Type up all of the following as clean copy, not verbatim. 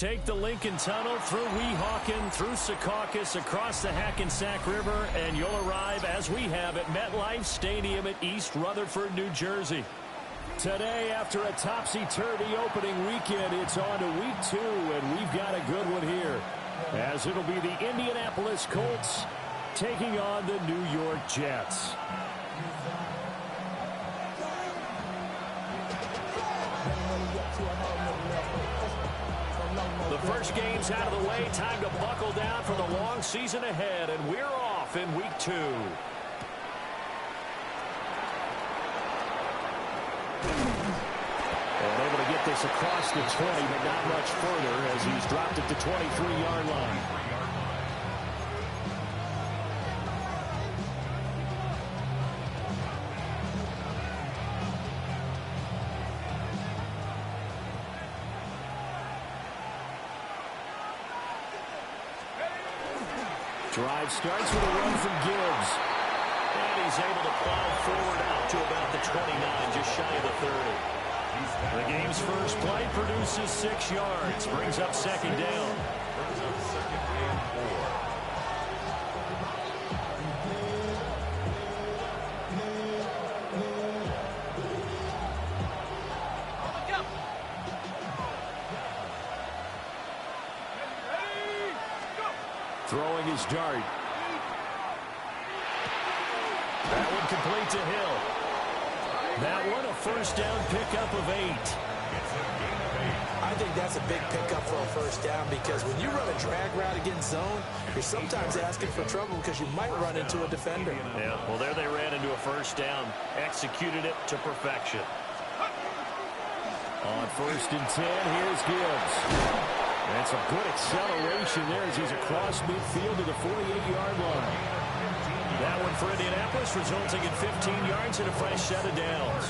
Take the Lincoln Tunnel through Weehawken, through Secaucus, across the Hackensack River, and you'll arrive, as we have, at MetLife Stadium at East Rutherford, New Jersey. Today, after a topsy-turvy opening weekend, it's on to week 2, and we've got a good one here, as it'll be the Indianapolis Colts taking on the New York Jets. The first game's out of the way. Time to buckle down for the long season ahead, and we're off in week 2. And able to get this across the 20, but not much further as he's dropped it to 23-yard line. Drive starts with a run from Gibbs. And he's able to plow forward out to about the 29, just shy of the 30. The game's first play produces 6 yards, brings up second down. Throwing his dart. That one complete to Hill. That one a first down pickup of 8. I think that's a big pickup for a first down because when you run a drag route against zone, you're sometimes asking for trouble because you might run into a defender. Yeah, well, there they ran into a first down. Executed it to perfection. On 1st and 10, here's Gibbs. And some good acceleration there as he's across midfield to the 48-yard line. That one for Indianapolis, resulting in 15 yards and a fresh set of downs.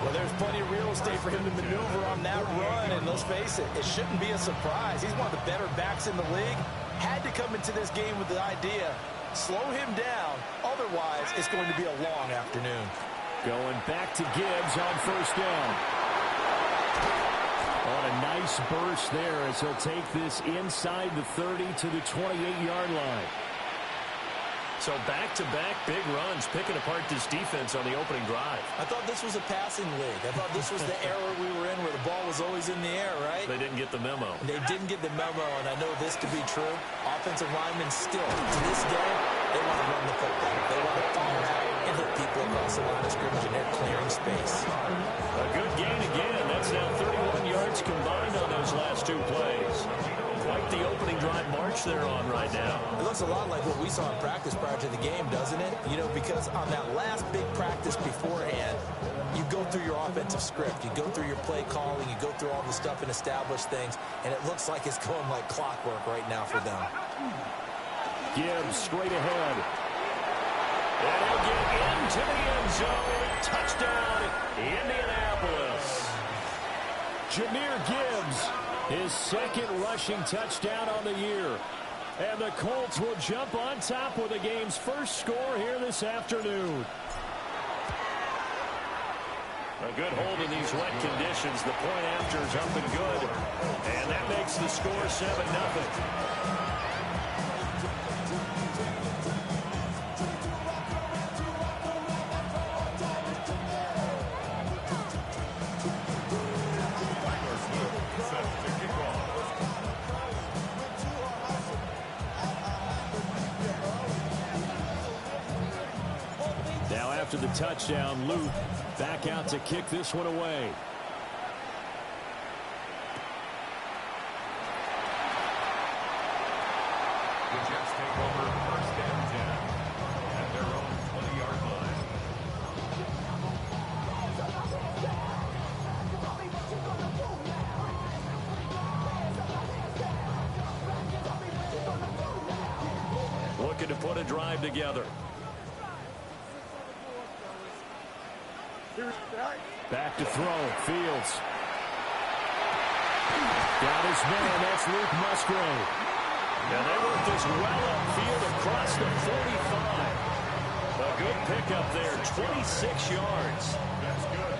Well, there's plenty of real estate for him to maneuver on that run, and let's face it, it shouldn't be a surprise. He's one of the better backs in the league. Had to come into this game with the idea, slow him down, otherwise it's going to be a long afternoon. Going back to Gibbs on 1st down. On a nice burst there as he'll take this inside the 30 to the 28-yard line. So back-to-back big runs, picking apart this defense on the opening drive. I thought this was a passing league. I thought this was the era we were in where the ball was always in the air, right? They didn't get the memo. They didn't get the memo, and I know this to be true. Offensive linemen still, to this day, they want to run the football. They want to fire out and hit people across the line of scrimmage, and they're clearing space. A good gain again. That's now 31 yards combined on those last 2 plays. Quite the opening drive march they're on right now. It looks a lot like what we saw in practice prior to the game, doesn't it? You know, because on that last big practice beforehand, you go through your offensive script. You go through your play calling. You go through all the stuff and establish things, and it looks like it's going like clockwork right now for them. Gibbs straight ahead. And he'll get into the end zone. Touchdown, Indianapolis. Jahmyr Gibbs, his 2nd rushing touchdown on the year. And the Colts will jump on top with the game's first score here this afternoon. A good hold in these wet conditions. The point after is up and good. And that makes the score 7-0. After the touchdown, Luke back out to kick this one away. The Jets take over 1st and 10 at their own 20-yard line. Looking to put a drive together. Back to throw. Fields. Got his man. That's Luke Musgrave. And they work this well upfield across the 45. A good pickup there. 26 yards. That's good.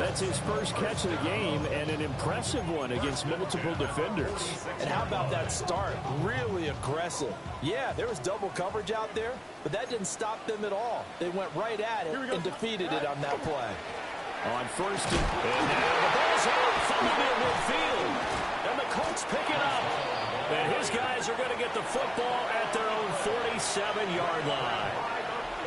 That's his first catch of the game, and an impressive one against multiple defenders. And how about that start? Really aggressive. Yeah, there was double coverage out there, but that didn't stop them at all. They went right at it and defeated it on that play. On first and now the ball's out, fumbled in midfield. And the Colts pick it up. And his guys are going to get the football at their own 47-yard line.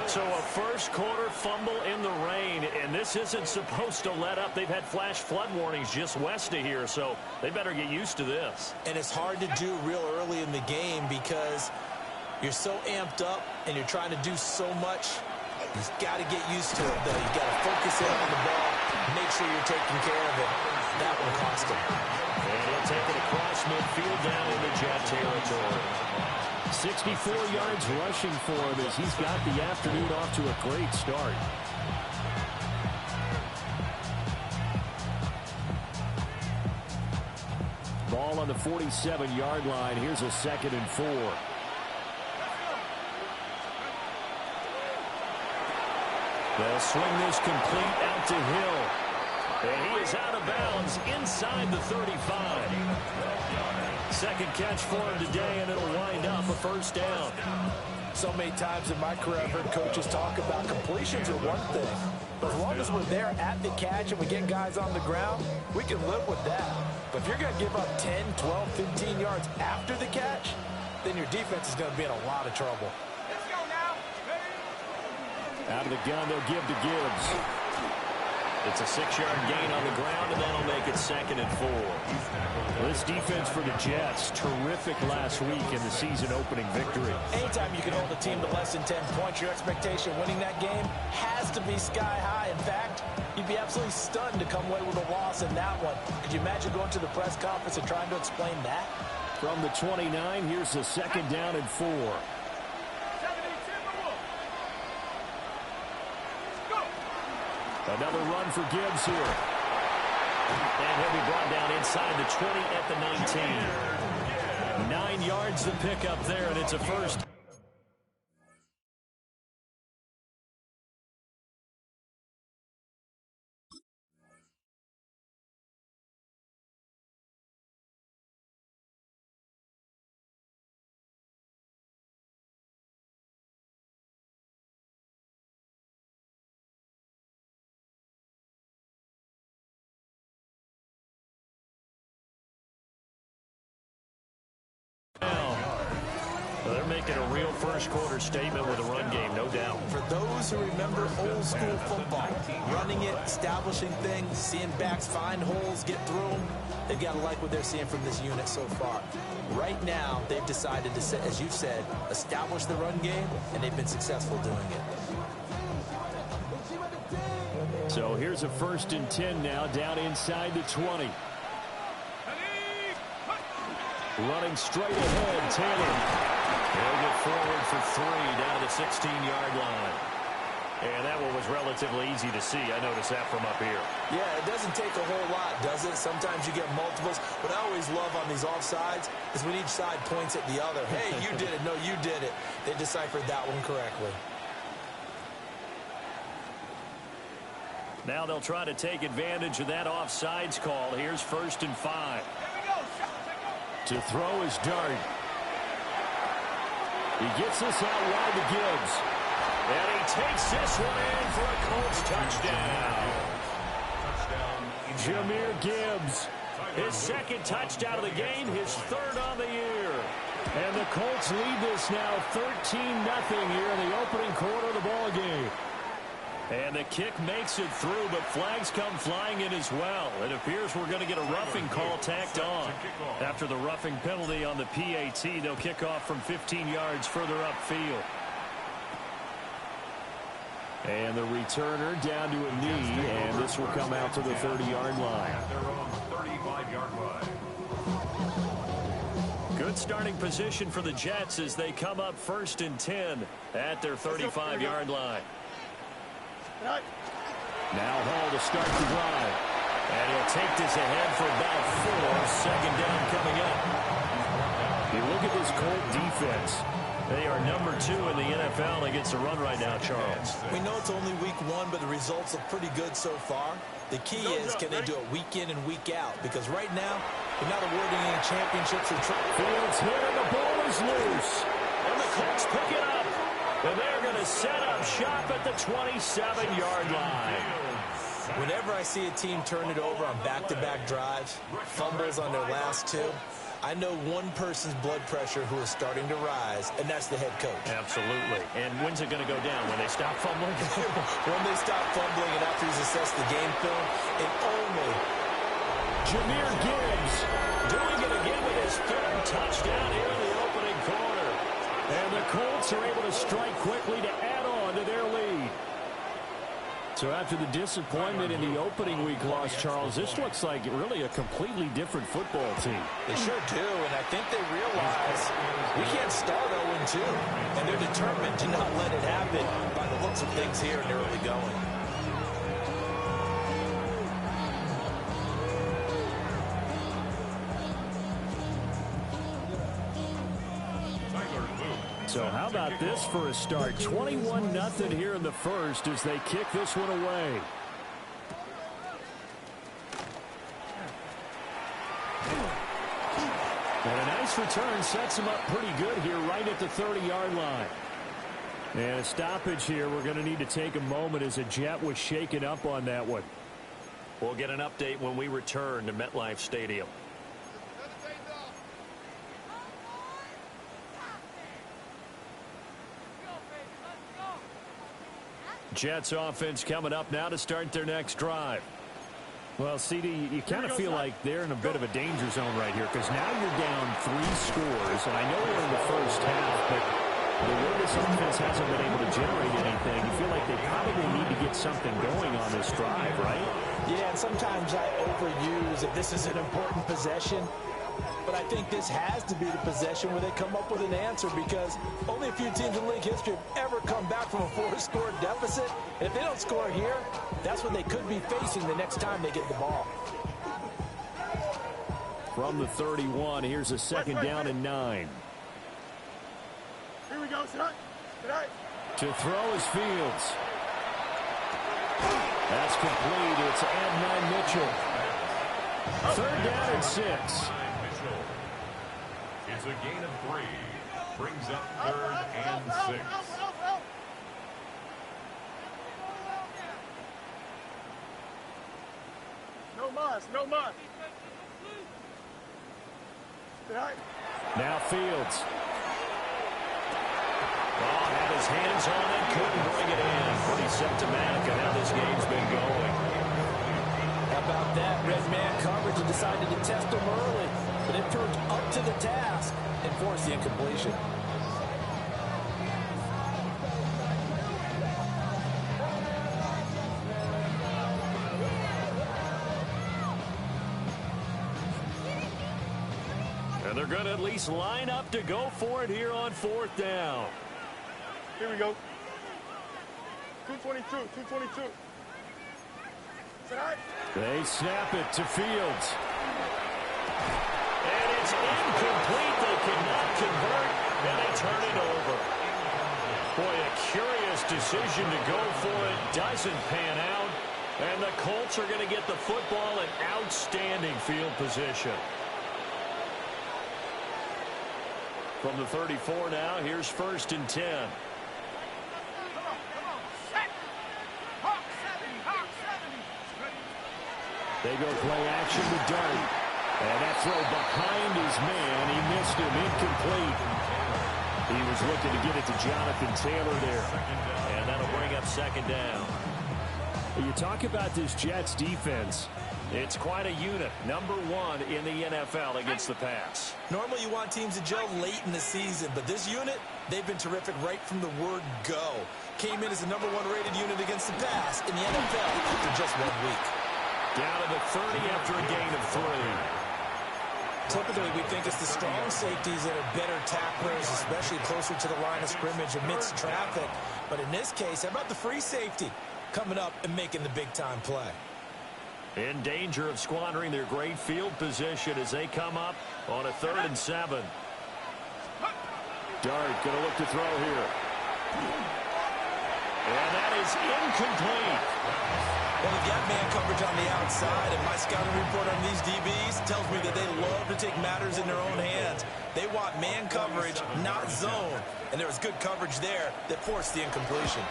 So a first-quarter fumble in the rain, and this isn't supposed to let up. They've had flash flood warnings just west of here, so they better get used to this. And it's hard to do real early in the game because you're so amped up and you're trying to do so much. You've got to get used to it, though. You've got to focus in on the ball, make sure you're taking care of it. That one cost him. And he'll take it across midfield down into Jet territory. 64 yards rushing for him as he's got the afternoon off to a great start. Ball on the 47-yard line. Here's a 2nd and 4. They'll swing this complete out to Hill. And he is out of bounds inside the 35. Second catch for him today, and it'll wind up a first down. So many times in my career, I've heard coaches talk about completions are one thing. But as long as we're there at the catch and we get guys on the ground, we can live with that. But if you're going to give up 10, 12, 15 yards after the catch, then your defense is going to be in a lot of trouble. Out of the gun, they'll give to Gibbs. It's a 6-yard gain on the ground, and that'll make it 2nd and 4. Well, this defense for the Jets, terrific last week in the season-opening victory. Anytime you can hold a team to less than 10 points, your expectation winning that game has to be sky high. In fact, you'd be absolutely stunned to come away with a loss in that one. Could you imagine going to the press conference and trying to explain that? From the 29, here's the 2nd down and 4. Another run for Gibbs here. And he'll be brought down inside the 20 at the 19. 9 yards to pick up there, and it's a first. They're making a real first-quarter statement with a run game, no doubt. For those who remember old-school football, running it, establishing things, seeing backs find holes, get through them, they've got to like what they're seeing from this unit so far. Right now, they've decided to, as you said, establish the run game, and they've been successful doing it. So here's a 1st and 10 now, down inside the 20. Running straight ahead, Taylor. They'll get forward for 3 down to the 16-yard line. And that one was relatively easy to see. I noticed that from up here. Yeah, it doesn't take a whole lot, does it? Sometimes you get multiples. What I always love on these offsides is when each side points at the other. Hey, you did it. No, you did it. They deciphered that one correctly. Now they'll try to take advantage of that offsides call. Here's 1st and 5. To throw is Dart. He gets this out wide to Gibbs. And he takes this one in for a Colts touchdown. Jahmyr Gibbs, his 2nd touchdown of the game, his 3rd on the year. And the Colts lead this now 13-0 here in the opening quarter of the ball game. And the kick makes it through, but flags come flying in as well. It appears we're going to get a roughing call tacked on. After the roughing penalty on the PAT, they'll kick off from 15 yards further upfield. And the returner down to a knee, and this will come out to the 30-yard line. Good starting position for the Jets as they come up 1st and 10 at their 35-yard line. Now Hall to start the drive. And he'll take this ahead for about 4. 2nd down coming up. You look at this Colt defense. They are number 2 in the NFL against the run right now, Charles. We know it's only week 1, but the results look pretty good so far. The key is, can they do it week in and week out? Because right now, they're not awarding any championships or trophies. Fields hit and the ball is loose. And the Colts pick it up. And they're going to set up shop at the 27-yard line. Whenever I see a team turn it over on back-to-back drives, fumbles on their last two, I know one person's blood pressure who is starting to rise, and that's the head coach. Absolutely. And when's it going to go down? When they stop fumbling? When they stop fumbling and after he's assessed the game film, and only Jahmyr Gibbs doing it again with his third touchdown here in the opening quarter. And the Colts are able to strike quickly to add on to their lead. So after the disappointment in the opening week loss, Charles, this looks like really a completely different football team. They sure do, and I think they realize we can't start 0-2, and they're determined to not let it happen by the looks of things here in the early going. So how about this for a start? 21-0 here in the first as they kick this one away. And a nice return sets them up pretty good here right at the 30-yard line. And a stoppage here. We're going to need to take a moment as a Jet was shaken up on that one. We'll get an update when we return to MetLife Stadium. Jets offense coming up now to start their next drive. Well, CD, you kind of feel like they're in a bit of a danger zone right here because now you're down 3 scores, and I know we're in the first half, but the way this offense hasn't been able to generate anything, you feel like they probably need to get something going on this drive, right? Yeah, and sometimes I overuse if this is an important possession. But I think this has to be the possession where they come up with an answer because only a few teams in league history have ever come back from a 4-score deficit. And if they don't score here, that's what they could be facing the next time they get the ball. From the 31, here's a second down and 9. Here we go, son. Tonight. To throw is Fields. That's complete. It's Adnan Mitchell. Third down and 6. It's a gain of 3. Brings up third and 6. No mas, no mas. Now Fields. Oh, had his hands on it, couldn't bring it in. Pretty symptomatic of how this game's been going. How about that? Red man coverage and decided to test him early, but it proved up to the task and forced the incompletion. And they're going to at least line up to go for it here on 4th down. Here we go. 222, 222. They snap it to Fields. And it's incomplete. They cannot convert, and they turn it over. Boy, a curious decision to go for it. Doesn't pan out. And the Colts are going to get the football in outstanding field position. From the 34 now, here's 1st and 10. They go play action with Dart. And that throw behind his man. He missed him. Incomplete. He was looking to get it to Jonathan Taylor there. And that'll bring up 2nd down. You talk about this Jets defense. It's quite a unit. Number 1 in the NFL against the pass. Normally you want teams to gel late in the season, but this unit, they've been terrific right from the word go. Came in as the number 1 rated unit against the pass in the NFL after just 1 week. Down to the 30 after a gain of 3. Typically, we think it's the strong safeties that are better tacklers, especially closer to the line of scrimmage amidst traffic. But in this case, how about the free safety coming up and making the big-time play? In danger of squandering their great field position as they come up on a 3rd and 7. Dart going to look to throw here. And that is incomplete. Well, they've got man coverage on the outside, and my scouting report on these DBs tells me that they love to take matters in their own hands. They want man coverage, not zone. And there was good coverage there that forced the incompletion.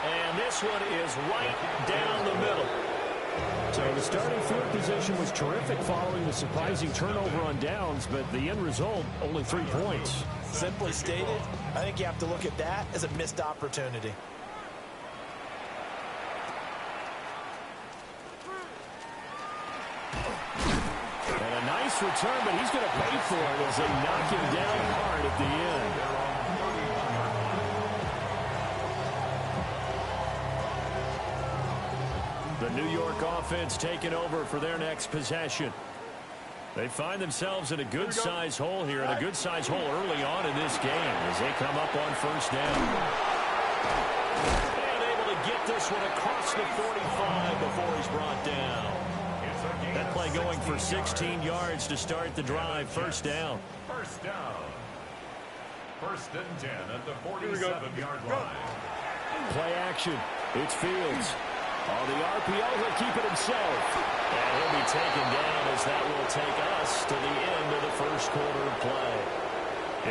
And this one is right down the middle. So the starting field position was terrific following the surprising turnover on downs, but the end result, only 3 points. Simply stated, I think you have to look at that as a missed opportunity. And a nice return, but he's going to pay for it as they knock him down hard at the end. The New York offense taking over for their next possession. They find themselves in a good-sized hole here, and a good-sized hole early on in this game as they come up on first down. And able to get this one across the 45 before he's brought down. That play going for 16 yards to start the drive. First down. First down. First and 10 at the 47-yard line. Play action. It's Fields. Oh, the RPO, he'll keep it himself. And he'll be taken down as that will take us to the end of the first quarter of play.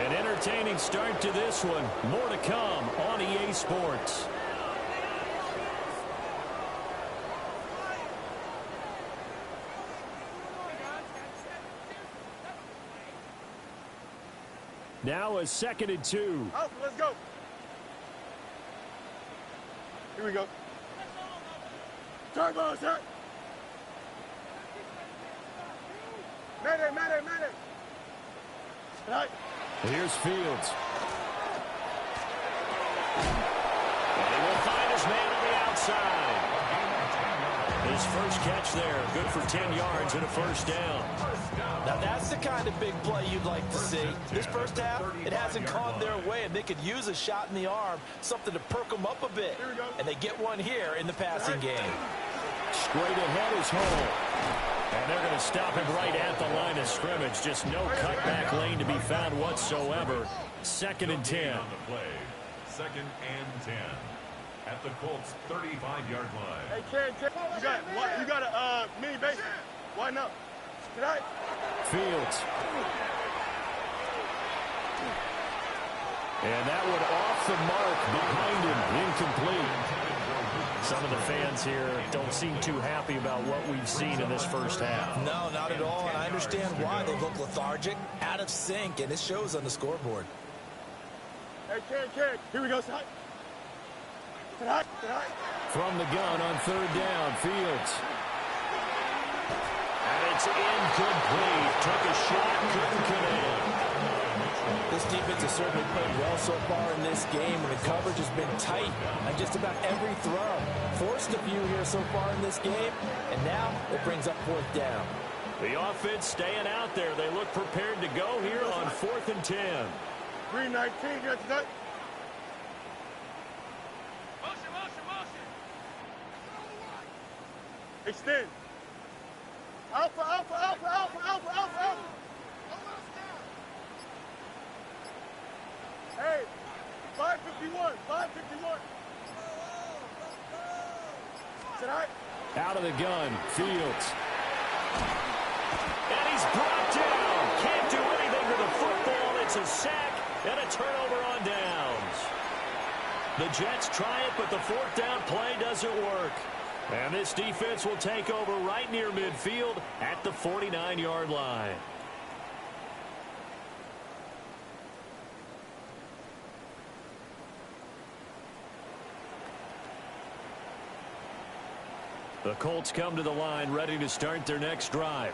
An entertaining start to this one. More to come on EA Sports. Now a 2nd and 2. Alpha, let's go. Here we go. Turbo, sir. Mayday, mayday, mayday. Right. Here's Fields. And he will find his man on the outside. His first catch there, good for 10 yards and a first down. Now that's the kind of big play you'd like to see. This first half, it hasn't gone their way, and they could use a shot in the arm, something to perk them up a bit. And they get one here in the passing game. Straight ahead is Hall. And they're going to stop him right at the line of scrimmage. Just no cutback lane to be found whatsoever. 2nd and 10. On the play. 2nd and 10 at the Colts 35-yard line. Hey, Ken, you got a mini base. Why not? Tonight. Fields. And that one off the mark behind him. Incomplete. Some of the fans here don't seem too happy about what we've seen in this first half. No, not at all, and I understand why. They look lethargic, out of sync, and it shows on the scoreboard. Hey, Ken, here we go, son. Tonight. From the gun on 3rd down, Fields. And it's incomplete. Took a shot, couldn't connect. This defense has certainly played well so far in this game, and the coverage has been tight on just about every throw. Forced a few here so far in this game, and now it brings up 4th down. The offense staying out there. They look prepared to go here on 4th and 10. 319 here tonight. Extend. Alpha. Hey, 551. Tonight. Out of the gun, Fields. And he's brought down. Can't do anything to the football. It's a sack and a turnover on downs. The Jets try it, but the 4th down play doesn't work. And this defense will take over right near midfield at the 49-yard line. The Colts come to the line ready to start their next drive.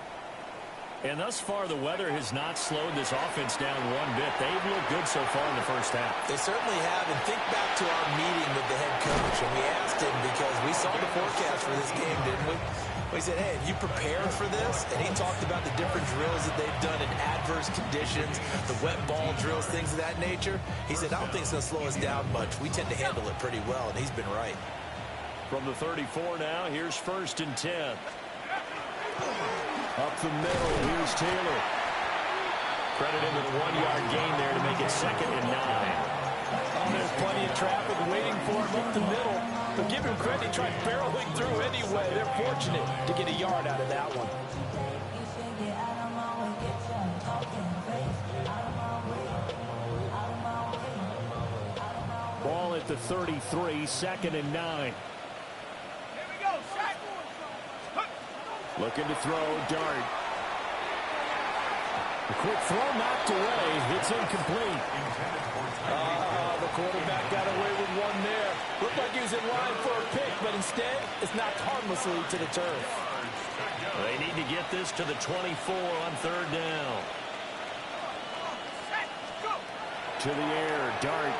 And thus far, the weather has not slowed this offense down one bit. They've looked good so far in the first half. They certainly have, and think back to our meeting with the head coach, and we asked him because we saw the forecast for this game, didn't we? We said, hey, have you prepared for this? And he talked about the different drills that they've done in adverse conditions, the wet ball drills, things of that nature. He said, I don't think it's going to slow us down much. We tend to handle it pretty well, and he's been right. From the 34 now, here's 1st and 10. Up the middle, here's Taylor. Credit him with a 1-yard gain there to make it 2nd and 9. There's plenty of traffic waiting for him up the middle. But give him credit, he tried barreling through anyway. They're fortunate to get a yard out of that one. Ball at the 33, 2nd and 9. Here we go, Shaq. Looking to throw, Dart. A quick throw knocked away. It's incomplete. The quarterback got away with one there. Looked like he was in line for a pick, but instead it's knocked harmlessly to the turf. They need to get this to the 24 on 3rd down. To the air, Dart.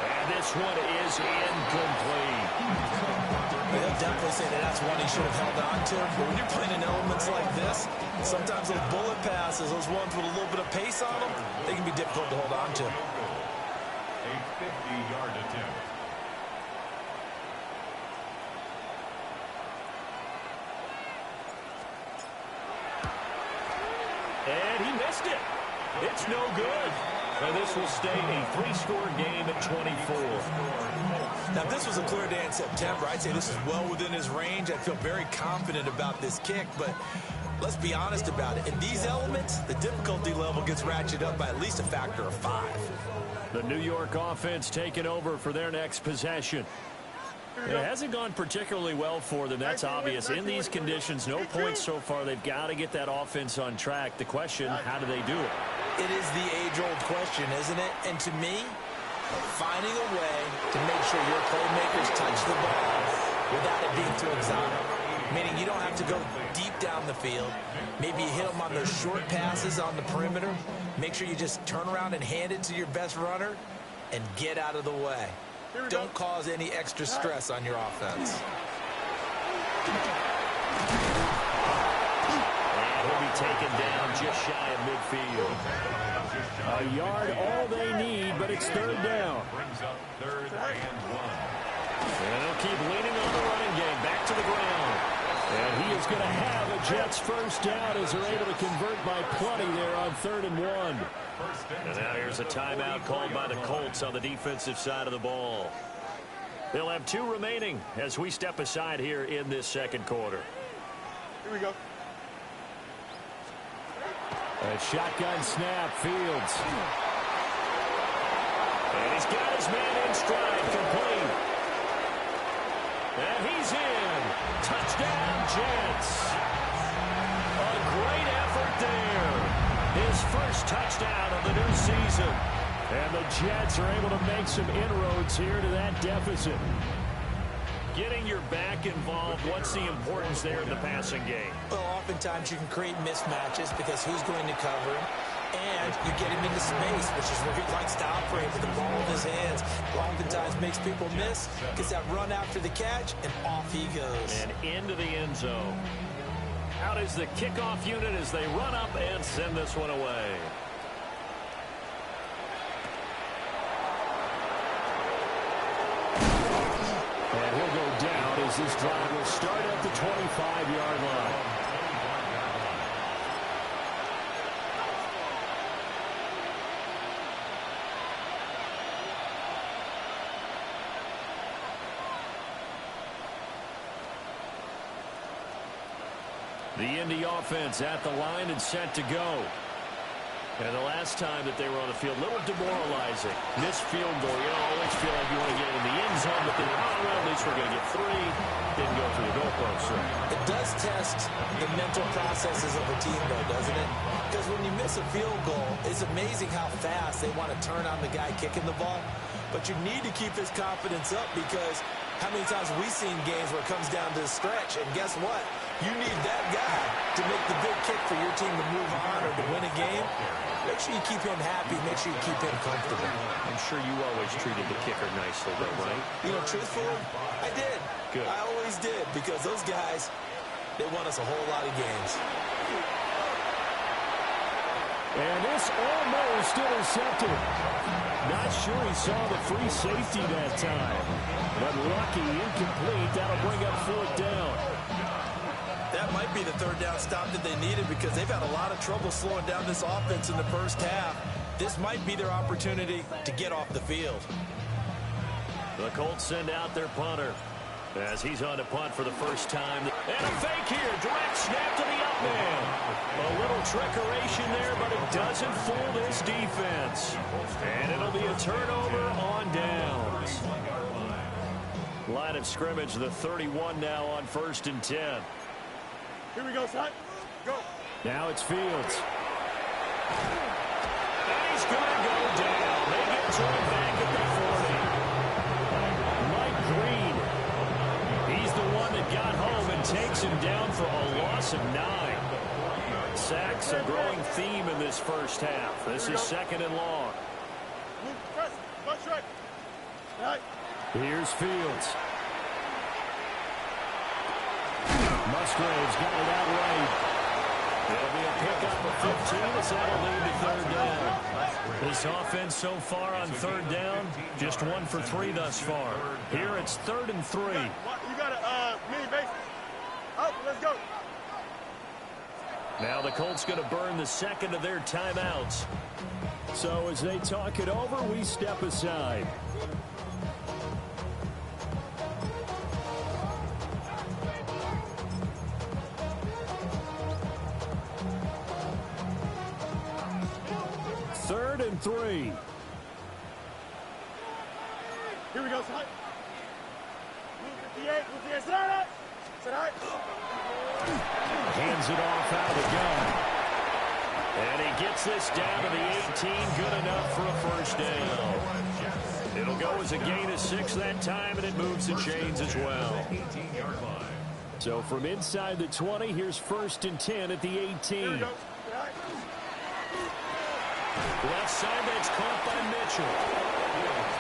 And this one is incomplete. They'll definitely say that's one he should have held on to. But when you're playing in elements like this, sometimes those bullet passes, those ones with a little bit of pace on them, they can be difficult to hold on to. A 50-yard attempt. And he missed it. It's no good. And this will stay a 3-score game at 24. Now, if this was a clear day in September, I'd say this is well within his range. I feel very confident about this kick, but let's be honest about it. In these elements, the difficulty level gets ratcheted up by at least a factor of 5. The New York offense taking over for their next possession. It hasn't gone particularly well for them. That's obvious. In these conditions, no points so far. They've got to get that offense on track. The question, how do they do it? It is the age-old question, isn't it? And to me, finding a way to make sure your playmakers touch the ball without it being too exotic. Meaning you don't have to go deep down the field. Maybe you hit them on those short passes on the perimeter. Make sure you just turn around and hand it to your best runner and get out of the way. Don't cause any extra stress on your offense. And he'll be taken down just shy of midfield. A yard, all they need, but it's 3rd down. Brings up 3rd and 1. And they'll keep leaning on the running game. Back to the ground. And he is going to have a Jets 1st down as they're able to convert by plenty there on 3rd and 1. And now here's a timeout called by the Colts on the defensive side of the ball. They'll have 2 remaining as we step aside here in this 2nd quarter. Here we go. A shotgun snap, Fields. And he's got his man in stride, complete. And he's in. Touchdown, Jets. A great effort there. His first touchdown of the new season. And the Jets are able to make some inroads here to that deficit. Getting your back involved, what's the importance there in the passing game? Well, oftentimes you can create mismatches because who's going to cover him? And you get him into space, which is where he likes to operate with the ball in his hands. Oftentimes makes people miss, gets that run after the catch, and off he goes. And into the end zone. Out is the kickoff unit as they run up and send this one away. And he'll go down as this drive will start at the 25-yard line. The Indy offense at the line and set to go. And the last time that they were on the field, a little demoralizing. Missed field goal. You always feel like you want to get in the end zone, but then, well, at least we're going to get 3. Didn't go through the goalpost. So. It does test the mental processes of a team, though, doesn't it? Because when you miss a field goal, it's amazing how fast they want to turn on the guy kicking the ball. But you need to keep his confidence up because how many times have we seen games where it comes down to the stretch, and guess what? You need that guy to make the big kick for your team to move on or to win a game. Make sure you keep him happy. Make sure you keep him comfortable. I'm sure you always treated the kicker nicely, though, right? You know, truthfully, I did. Good. I always did because those guys, they won us a whole lot of games. And this almost intercepted. Not sure he saw the free safety that time. But lucky, incomplete. That'll bring up 4th down. That might be the 3rd down stop that they needed because they've had a lot of trouble slowing down this offense in the first half. this might be their opportunity to get off the field. The Colts send out their punter as he's on to punt for the first time. And a fake here. Direct snap to the up man. A little trickeration there, but it doesn't fool this defense. And it'll be a turnover on downs. Line of scrimmage, the 31 now on 1st and 10. Here we go, son. Go. Now it's Fields. And he's going to go down. They get to him back at the 40. Mike Green. He's the one that got home and takes him down for a loss of 9. Sacks a growing theme in this first half. This is 2nd and long. Here's Fields. Musgrave's got it out right. It'll be a pickup of 15 as that'll lead to 3rd down. This offense so far on 3rd down, just 1 for 3 thus far. Here it's 3rd and 3. You got a mini base. Up, let's go. Now the Colts going to burn the 2nd of their timeouts. So as they talk it over, we step aside. Third and 3. Here we go, son. 58, 58, sit out. Sit out. Hands it off out of the gun. And he gets this down to the 18. Good enough for a first down. It'll go as a gain of 6 that time, and it moves the chains as well. So from inside the 20, here's 1st and 10 at the 18. Left side, that's caught by Mitchell.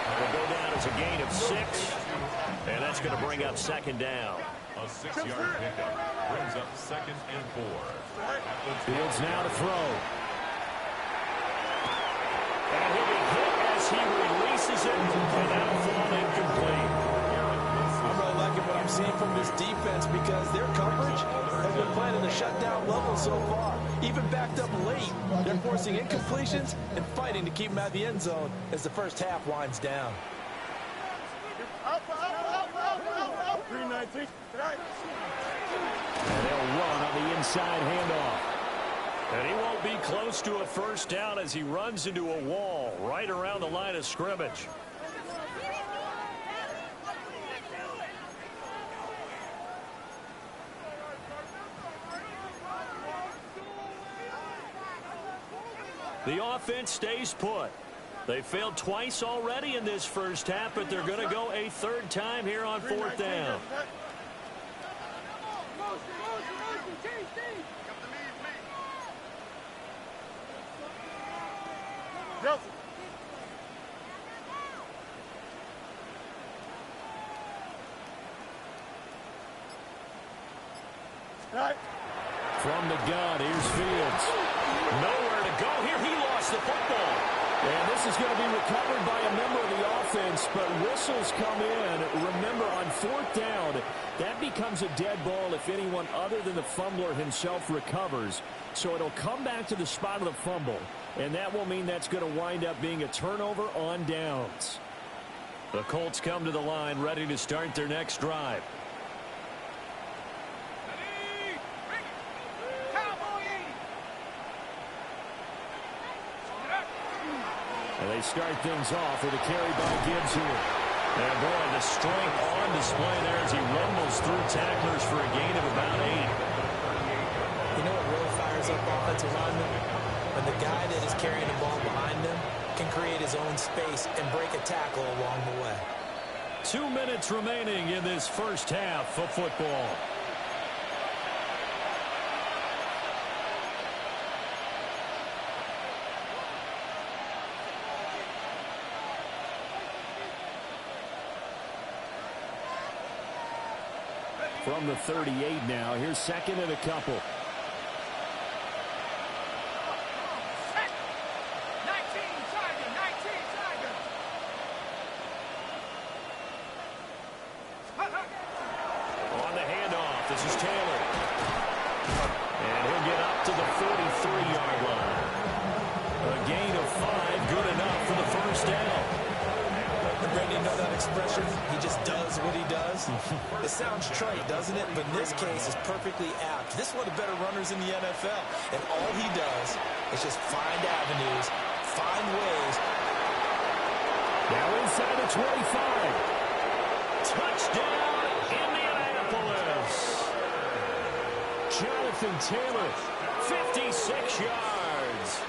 It'll go down as a gain of 6, and that's going to bring up 2nd down. A 6-yard pickup brings up 2nd and 4. Fields now to throw. And he'll be hit as he releases it, and that'll fall incomplete. I'm really liking what I'm seeing from this defense because their coverage has been playing at a shutdown level so far. Even backed up late, they're forcing incompletions and fighting to keep them out of the end zone as the first half winds down. Up. 319. And they'll run on the inside handoff. And he won't be close to a first down as he runs into a wall right around the line of scrimmage. The offense stays put. They failed twice already in this first half, but they're going to go a 3rd time here on 4th down. From the gun, here's Fields. Nowhere to go here. He lost the football. And this is going to be recovered by a member of the offense, but whistles come in. Remember, on 4th down, that becomes a dead ball if anyone other than the fumbler himself recovers. So it'll come back to the spot of the fumble, and that will mean that's going to wind up being a turnover on downs. The Colts come to the line ready to start their next drive. And they start things off with a carry by Gibbs here. And boy, the strength on display there as he rumbles through tacklers for a gain of about 8. You know what really fires up offensive linemen? When the guy that is carrying the ball behind them can create his own space and break a tackle along the way. 2 minutes remaining in this first half of football. From the 38 now, here's 2nd and a couple. On the handoff, this is Taylor. And he'll get up to the 43-yard line. A gain of 5 first down. Randy, you know that expression? He just does what he does. It sounds trite, doesn't it? But in this case, it's perfectly apt. This is one of the better runners in the NFL. And all he does is just find avenues, find ways. Now inside the 25. Touchdown, Indianapolis. Jonathan Taylor, 56 yards.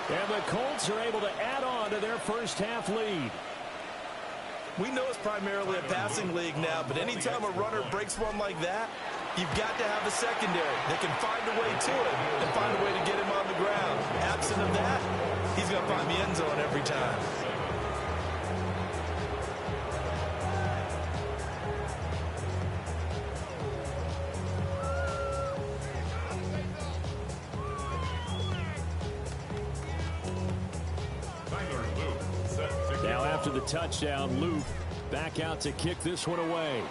And the Colts are able to add on to their first half lead. We know it's primarily a passing league now, but anytime a runner breaks one like that, you've got to have a secondary that can find a way to it and find a way to get him on the ground. Absent of that, he's going to find the end zone every time. Now after the touchdown, Luke back out to kick this one away.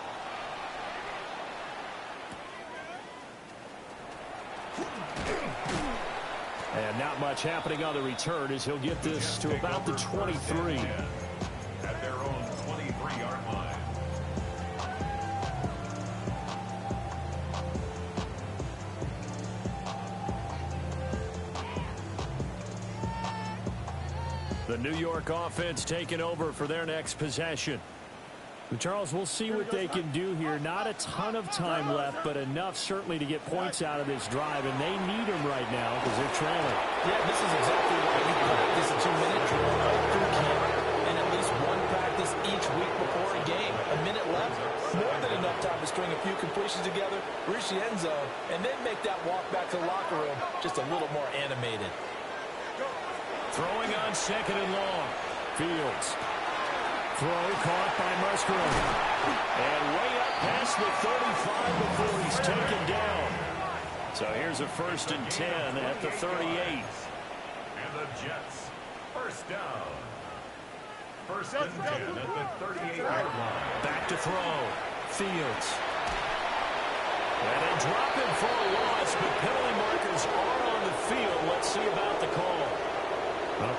And not much happening on the return as he'll get this to about the 23. At their own 23-yard line. The New York offense taking over for their next possession. But Charles, we'll see what they can do here. Not a ton of time left, but enough certainly to get points out of this drive, and they need them right now because they're trailing. Yeah, this is exactly why we practice a 2-minute drill all through camp and at least one practice each week before a game. A minute left, more than enough time to string a few completions together, reach the end zone, and then make that walk back to the locker room just a little more animated. Throwing on second and long. Fields. Throw caught by Musgrave. And way up past the 35 before he's taken down. So here's a 1st and 10 at the 38. And the Jets, first down. 1st and 10 at the 38-yard line. Back to throw. Fields. And they drop him for a loss, but penalty markers are on the field. Let's see about the call.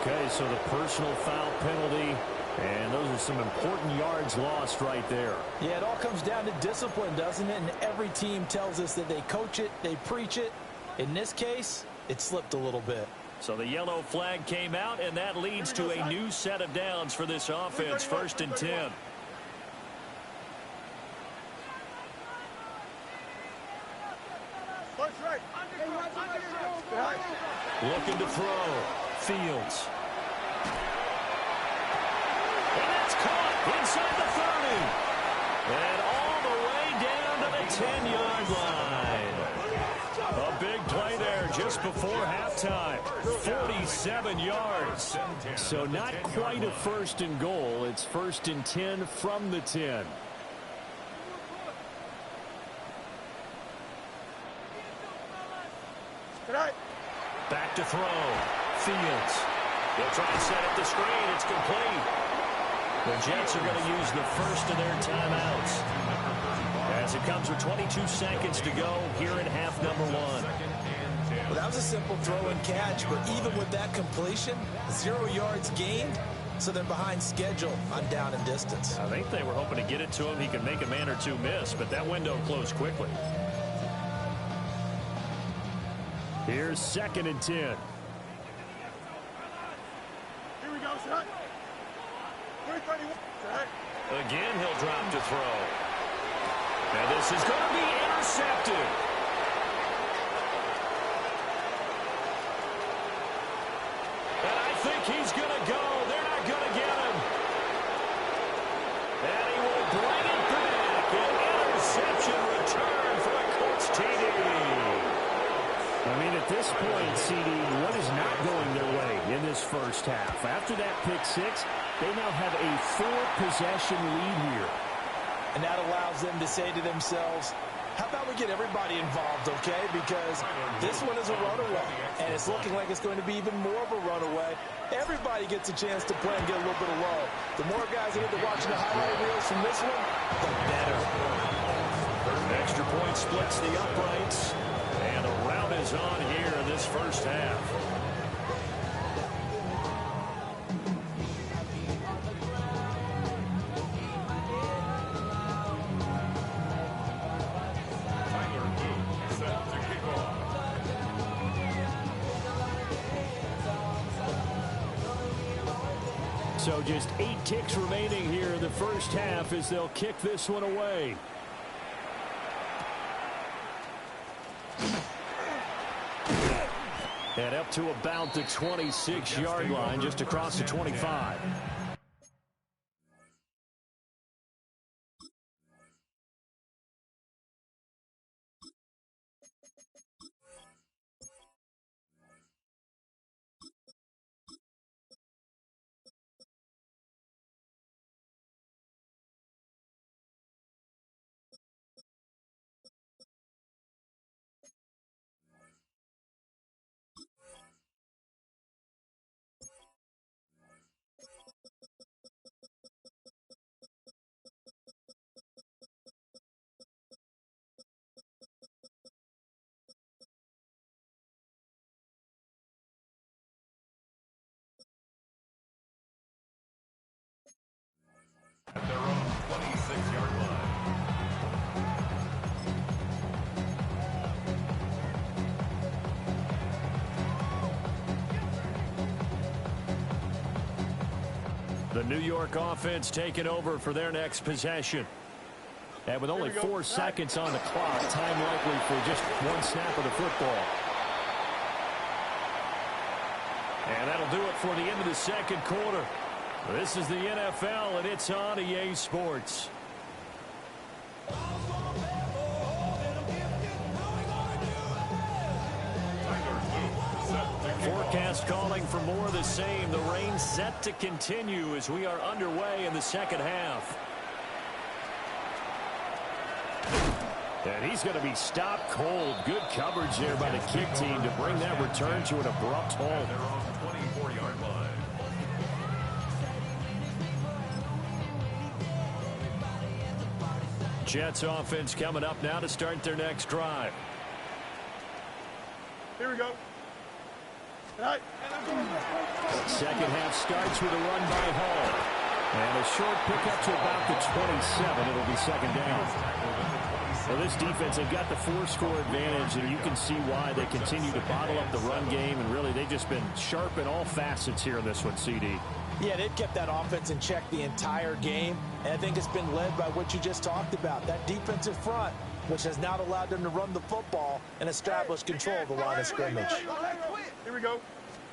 Okay, so the personal foul penalty, and those are some important yards lost right there. Yeah, it all comes down to discipline, doesn't it? And every team tells us that they coach it, they preach it. In this case, it slipped a little bit. So the yellow flag came out, and that leads to a new set of downs for this offense, 1st and 10. Looking to throw. Fields. And that's caught inside the 30. And all the way down to the 10-yard line. A big play there just before halftime. 47 yards. So not quite a 1st and goal. It's 1st and 10 from the 10. Back to throw. Fields. They'll try and set up the screen. It's complete. The Jets are going to use the first of their timeouts as it comes with 22 seconds to go here in half number 1. Well, that was a simple throw and catch, but even with that completion, 0 yards gained, so they're behind schedule on down and distance. I think they were hoping to get it to him. He could make a man or two miss, but that window closed quickly. Here's 2nd and 10. Here we go, son. 331. Again, he'll drop to throw. And this is going to be intercepted. And I think he's going to go. They're not going to get him. And he will bring it back. An interception return for a Colts TD. I mean, at this point, CD, what is not going their way in this first half? After that pick 6, they now have a 4-possession lead here. And that allows them to say to themselves, how about we get everybody involved, okay? Because this one is a runaway, and it's looking like it's going to be even more of a runaway. Everybody gets a chance to play and get a little bit of love. The more guys that get to watching the highlight reels from this one, the better. Extra point splits the uprights. And the rout is on here in this first half. So just 8 ticks remaining here in the first half as they'll kick this one away. And up to about the 26-yard line, just across the 25. At their own 26-yard line. The New York offense taking over for their next possession. And with only 4 seconds on the clock, time likely for just one snap of the football. And that'll do it for the end of the second quarter. This is the NFL, and it's on EA Sports. Forecast calling for more of the same. The rain set to continue as we are underway in the second half. And he's going to be stopped cold. Good coverage there by the kick team to bring that return to an abrupt halt. Their own 24-yard line. Jets offense coming up now to start their next drive. Here we go. Tonight. Second half starts with a run by Hall. And a short pickup to about the 27. It'll be second down. Well, this defense, they've got the 4-score advantage, and you can see why they continue to bottle up the run game, and really they've just been sharp in all facets here in this one, CD. Yeah, they've kept that offense in check the entire game, and I think it's been led by what you just talked about, that defensive front, which has now allowed them to run the football and establish control of the line of scrimmage. Here we go.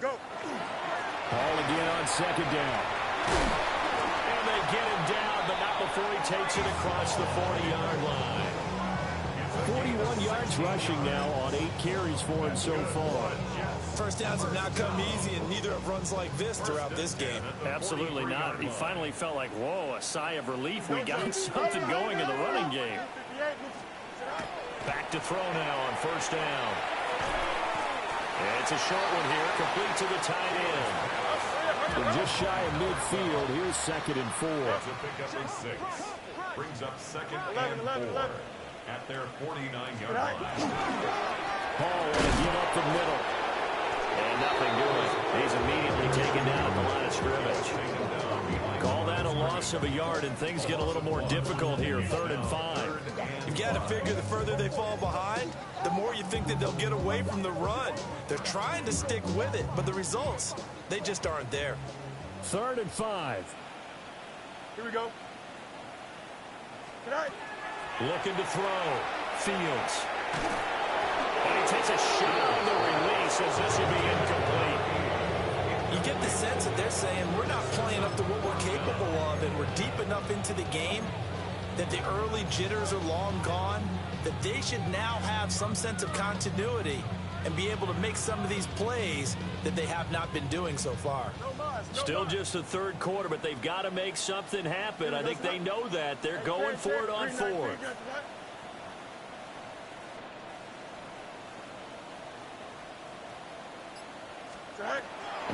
Go. Hall again on second down. And they get him down, but not before he takes it across the 40-yard line. 41 yards rushing now on 8 carries for him so far. First downs have not come easy, and neither have runs like this throughout this game. Absolutely not. He finally felt like, whoa, a sigh of relief. We got something going in the running game. Back to throw now on first down. And it's a short one here, complete to the tight end. We're just shy of midfield. Here's second and 4. That's a pickup of 6. Brings up second and 4 at their 49-yard line. Hall will give up the middle. And nothing doing. He's immediately taken down at the line of scrimmage. Call that a loss of a yard, and things get a little more difficult here. 3rd and 5. You've got to figure the further they fall behind, the more you think that they'll get away from the run. They're trying to stick with it, but the results, they just aren't there. 3rd and 5. Here we go. Tonight. Looking to throw. Fields. And he takes a shot on the release as this will be incomplete. You get the sense that they're saying we're not playing up to what we're capable of, and we're deep enough into the game that the early jitters are long gone, that they should now have some sense of continuity and be able to make some of these plays that they have not been doing so far. Still just the 3rd quarter, but they've got to make something happen. I think they know that. They're going for it on 4th.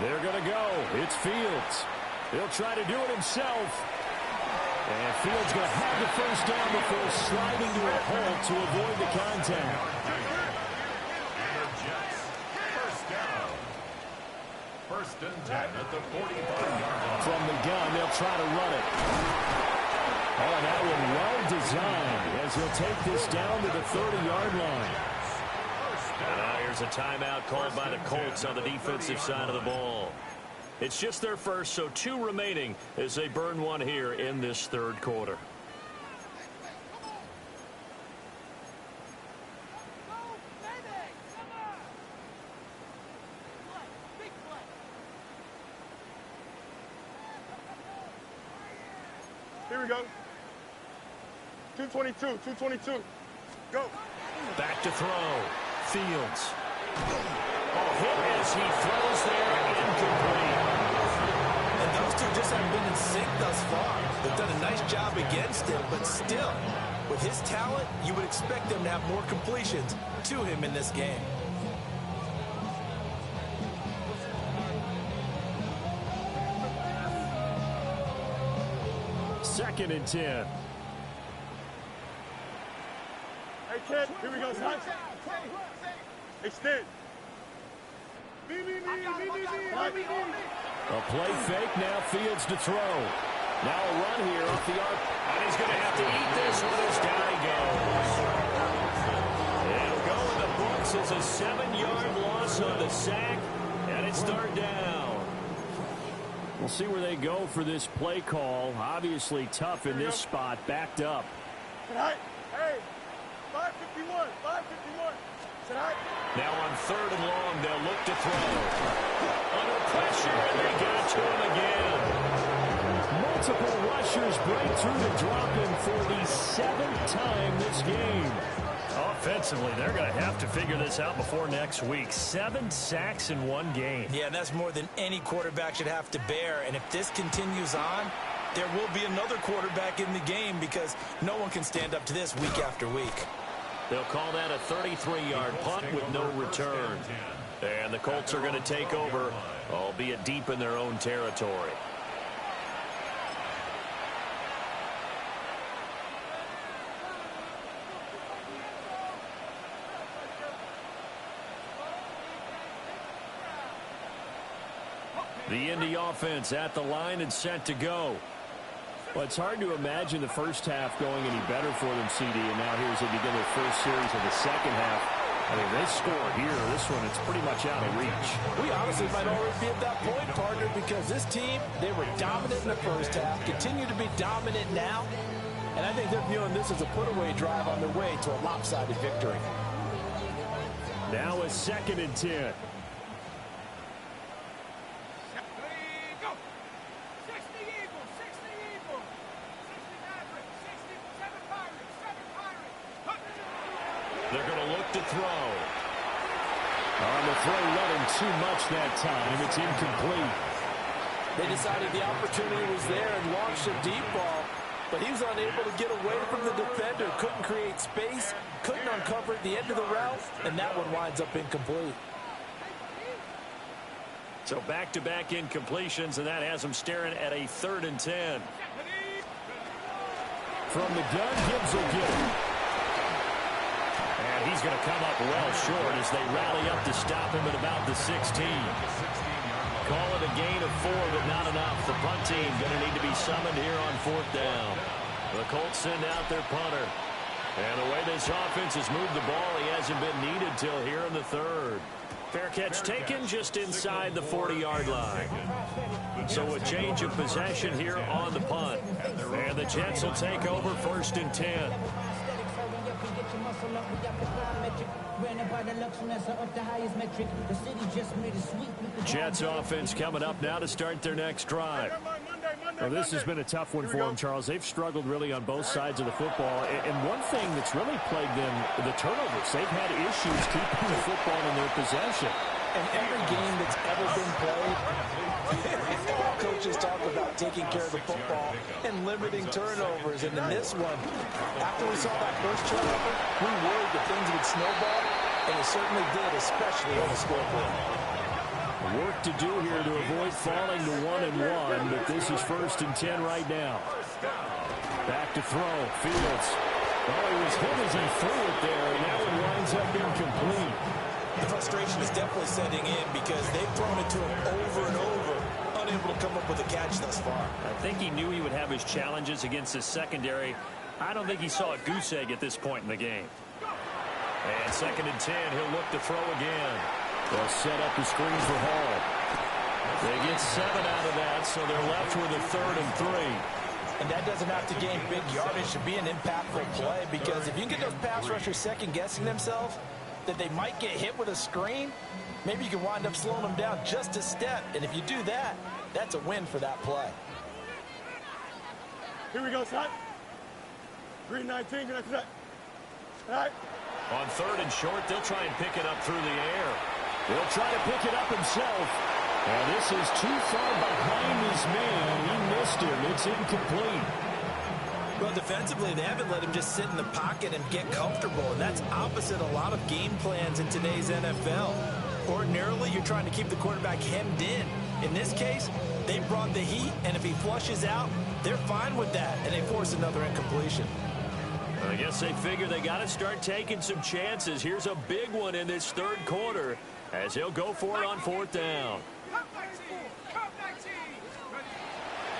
They're going to go. It's Fields. He'll try to do it himself. And Fields going to have the first down before sliding to a halt to avoid the contact. First and 10 at the 45-yard line. From the gun, they'll try to run it. Oh, that one well designed as he'll take this down to the 30-yard line. And now here's a timeout called by the Colts on the defensive side of the ball. It's just their first, so 2 remaining as they burn one here in this third quarter. Here we go. 222, 222. Go. Back to throw. Fields. Oh, hit as he throws there, incomplete. And those two just haven't been in sync thus far. They've done a nice job against him, but still, with his talent, you would expect them to have more completions to him in this game. Second and 10. Hey, kid, here we go, son. Extend. A play fake, now Fields to throw. Now a run here off the arc, and he's going to have to eat this one as down he goes. It'll go in the books as a 7-yard loss on the sack, and it's third down. We'll see where they go for this play call. Obviously tough in this spot, backed up. Hey, 551, 551. Now on third and long, they'll look to throw. Under pressure, and they got to him again. Multiple rushers break through the drop-in for the 7th time this game. Offensively, they're going to have to figure this out before next week. 7 sacks in one game. Yeah, and that's more than any quarterback should have to bear. And if this continues on, there will be another quarterback in the game because no one can stand up to this week after week. They'll call that a 33-yard punt with no return. And the Colts are going to take over, albeit deep in their own territory. The Indy offense at the line and set to go. Well, it's hard to imagine the first half going any better for them, CD, and now here's they begin their first series of the second half. I mean, they score here. This one, it's pretty much out of reach. We honestly might already be at that point, partner, because this team, they were dominant in the first half, continue to be dominant now, and I think they're viewing this as a put-away drive on their way to a lopsided victory. Now a second and 10. They're going to look to throw. On the throw, running too much that time. It's incomplete. They decided the opportunity was there and launched a deep ball, but he was unable to get away from the defender. Couldn't create space, couldn't uncover the end of the route, and that one winds up incomplete. So back-to-back incompletions, and that has them staring at a 3rd and 10. From the gun, Gibbs will get it. And he's going to come up well short as they rally up to stop him at about the 16. Call it a gain of 4, but not enough. The punt team going to need to be summoned here on 4th down. The Colts send out their punter. And the way this offense has moved the ball, he hasn't been needed till here in the 3rd. Fair catch taken just inside the 40-yard line. So a change of possession here on the punt. And the Jets will take over 1st and 10. Jets offense coming up now to start their next drive. Well, this has been a tough one for them, Charles. They've struggled really on both sides of the football. And one thing that's really plagued them, the turnovers. They've had issues keeping the football in their possession. And every game that's ever been played, all coaches talk about taking care of the football and limiting turnovers. And in this one, after we saw that first turnover, we worried that things would snowball, and it certainly did, especially on the scoreboard. Work to do here to avoid falling to 1-1, but this is 1st and 10 right now. Back to throw. Fields. Oh, he was hit as he threw it there, and that one winds up incomplete. The frustration is definitely setting in because they've thrown it to him over and over, unable to come up with a catch thus far. I think he knew he would have his challenges against his secondary. I don't think he saw a goose egg at this point in the game. And 2nd and 10, he'll look to throw again. They'll set up the screen for Hall. They get 7 out of that, so they're left with a 3rd and 3. And that doesn't have to gain big yardage to be an impactful play, because if you can get those pass rushers second-guessing themselves, that they might get hit with a screen, maybe you can wind up slowing them down just a step. And if you do that, that's a win for that play. Here we go, son. Green 19, good after that. All right. On 3rd and short, they'll try and pick it up through the air. He'll try to pick it up himself. And this is too far behind his man. He missed him. It's incomplete. Well, defensively, they haven't let him just sit in the pocket and get comfortable, and that's opposite a lot of game plans in today's NFL. Ordinarily, you're trying to keep the quarterback hemmed in. In this case, they brought the heat, and if he flushes out, they're fine with that, and they force another incompletion. I guess they figure they got to start taking some chances. Here's a big one in this 3rd quarter as he'll go for it on 4th down.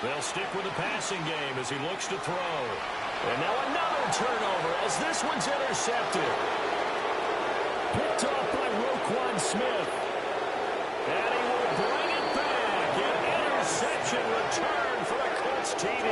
They'll stick with the passing game as he looks to throw. And now another turnover as this one's intercepted. Picked off by Roquan Smith. And he will bring it back. An interception return for a Colts TD.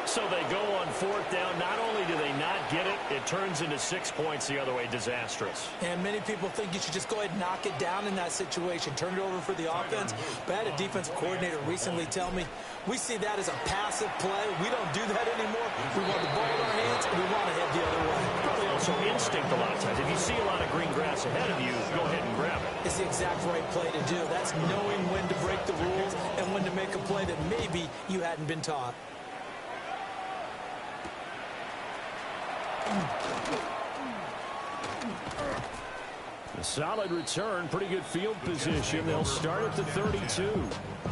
So they go on 4th down. Not only do they not get it, it turns into 6 points the other way. Disastrous. And many people think you should just go ahead and knock it down in that situation. Turn it over for the offense. But I had a defensive coordinator recently tell me, we see that as a passive play. We don't do that anymore. We want the ball in our hands, and we want to head the other way. Probably also instinct a lot of times. If you see a lot of green grass ahead of you, go ahead and grab it. It's the exact right play to do. That's knowing when to break the rules and when to make a play that maybe you hadn't been taught. A solid return, pretty good field position. They'll start at the 32.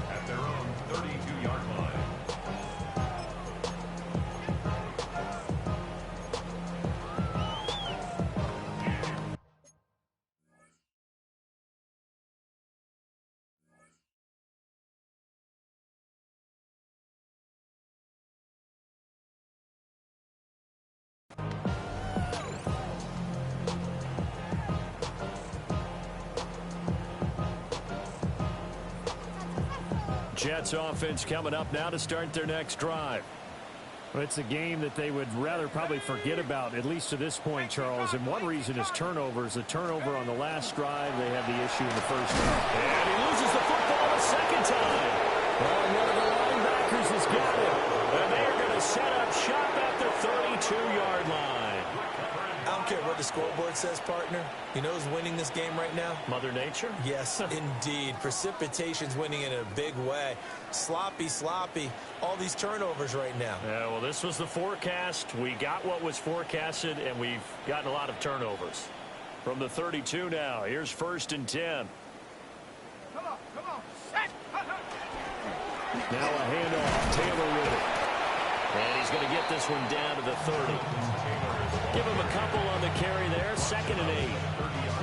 At their own 32-yard line. Jets offense coming up now to start their next drive. Well, it's a game that they would rather probably forget about, at least to this point, Charles. And one reason is turnovers. A turnover on the last drive, they had the issue in the first half. And he loses the football a second time. Well, one of the linebackers has got it. And they're going to set up shop at the 32-yard line. I don't care what the scoreboard says, partner. You know who's winning this game right now? Mother Nature? Yes, indeed. Precipitation's winning in a big way. Sloppy, sloppy. All these turnovers right now. Yeah, well, this was the forecast. We got what was forecasted, and we've gotten a lot of turnovers. From the 32 now, here's 1st and 10. Come on, set. Now a handoff, Taylor with it. And he's going to get this one down to the 30. Give him a couple on the carry there, 2nd and 8.